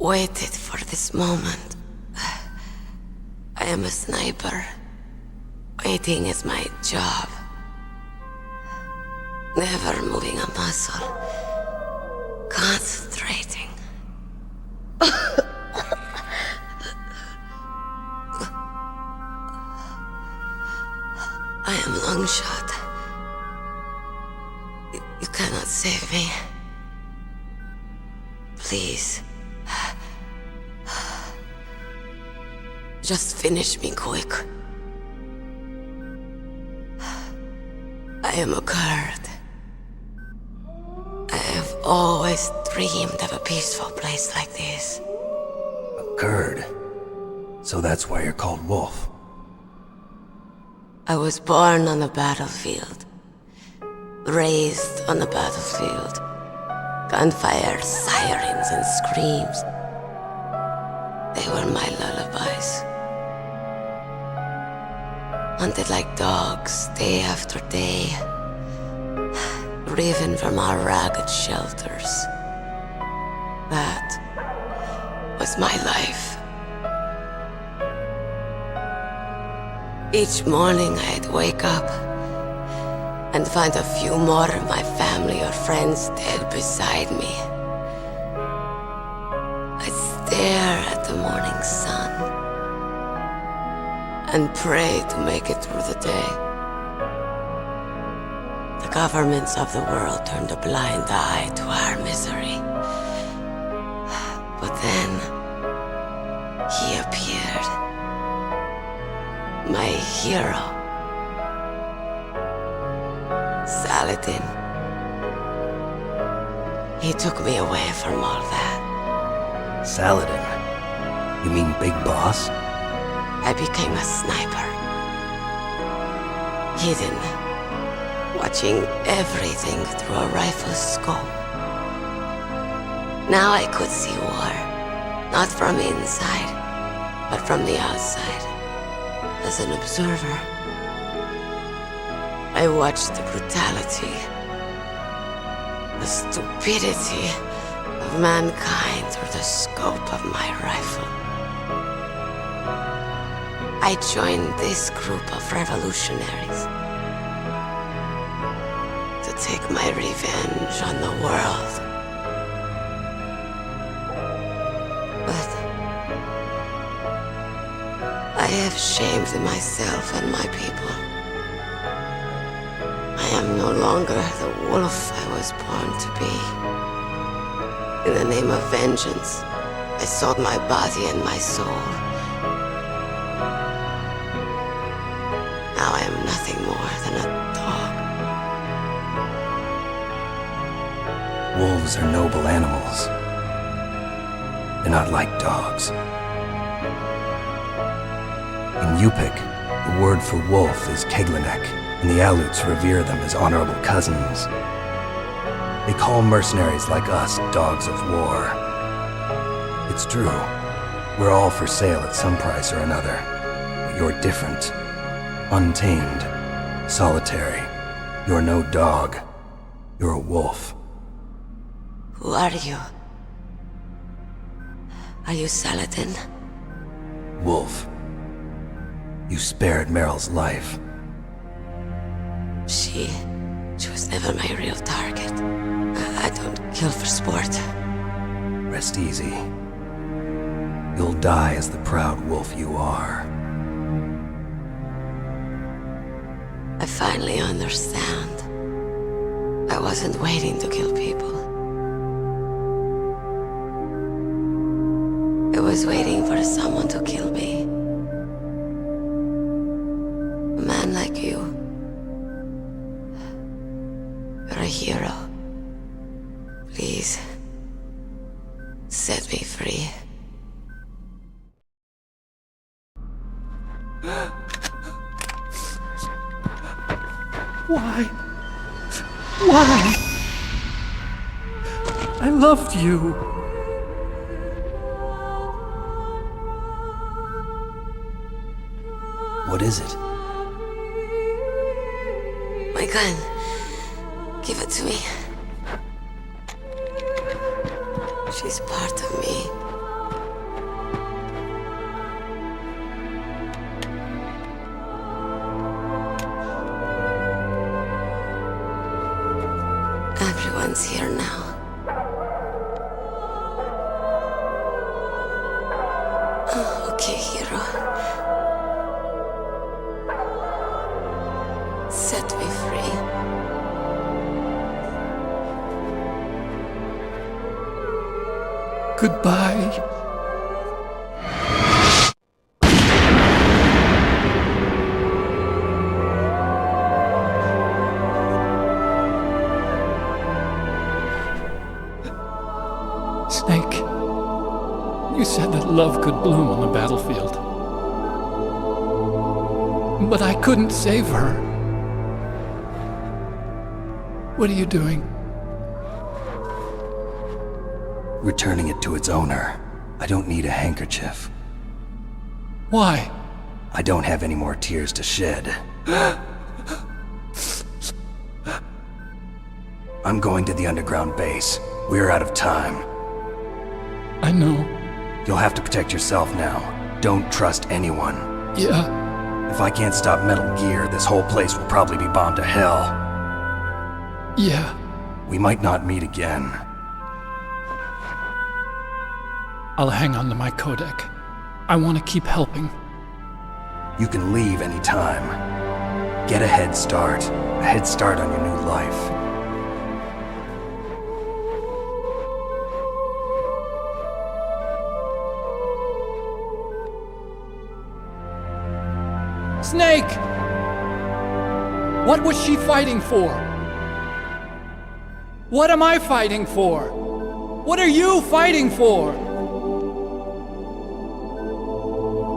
Speaker 10: waited for this moment. I am a sniper. Waiting is my job. Never moving a muscle. Concentrating. I am Longshot. You cannot save me. Please. Just finish me quick. I am a Kurd. I have always dreamed of a peaceful place like this.
Speaker 14: occurred. So that's why you're called Wolf.
Speaker 10: I was born on the battlefield. Raised on the battlefield. Gunfire, sirens, and screams. They were my lullabies. Hunted like dogs, day after day. Driven from our ragged shelters. That was my life. Each morning I'd wake up and find a few more of my family or friends dead beside me. I'd stare at the morning sun and pray to make it through the day. The governments of the world turned a blind eye to our misery. But then, he appeared. My hero. Saladin. He took me away from all that.
Speaker 14: Saladin? You mean Big Boss?
Speaker 10: I became a sniper. Hidden. Watching everything through a rifle's scope. Now I could see war. Not from inside, but from the outside. As an observer. I watched the brutality, the stupidity of mankind through the scope of my rifle. I joined this group of revolutionaries to take my revenge on the world. But I have shamed myself and my people. I am no longer the wolf I was born to be. In the name of vengeance, I sold my body and my soul. Now I am nothing more than a dog.
Speaker 14: Wolves are noble animals. They're not like dogs. In Yupik, the word for wolf is Keglanek, and the Aleuts revere them as honorable cousins. They call mercenaries like us dogs of war. It's true, we're all for sale at some price or another, but you're different. Untamed, solitary. You're no dog. You're a wolf.
Speaker 10: Who are you? Are you Saladin?
Speaker 14: Wolf. You spared Meryl's life.
Speaker 10: She was never my real target. I don't kill for sport.
Speaker 14: Rest easy. You'll die as the proud wolf you are.
Speaker 10: I finally understand. I wasn't waiting to kill people. I was waiting for someone to kill me. A man like you. You're a hero. Please, set me free.
Speaker 13: Why? Why? I loved you.
Speaker 14: What is it?
Speaker 10: My gun. Give it to me. She's part of me. Everyone's here now. Okay, hero. Set me free.
Speaker 13: Goodbye. Snake,
Speaker 8: You said that love could bloom on the battlefield. But I couldn't save her. What are you doing?
Speaker 14: Returning it to its owner. I don't need a handkerchief.
Speaker 8: Why?
Speaker 14: I don't have any more tears to shed. I'm going to the underground base. We're out of time.
Speaker 8: I know.
Speaker 14: You'll have to protect yourself now. Don't trust anyone.
Speaker 8: Yeah.
Speaker 14: If I can't stop Metal Gear, this whole place will probably be bombed to hell.
Speaker 8: Yeah.
Speaker 14: We might not meet again.
Speaker 8: I'll hang on to my codec. I want to keep helping.
Speaker 14: You can leave anytime. Get a head start. A head start on your new life.
Speaker 8: Snake! What was she fighting for? What am I fighting for? What are you fighting for?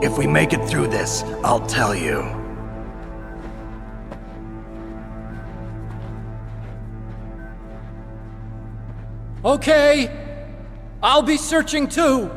Speaker 14: If we make it through this, I'll tell you.
Speaker 8: Okay. I'll be searching too.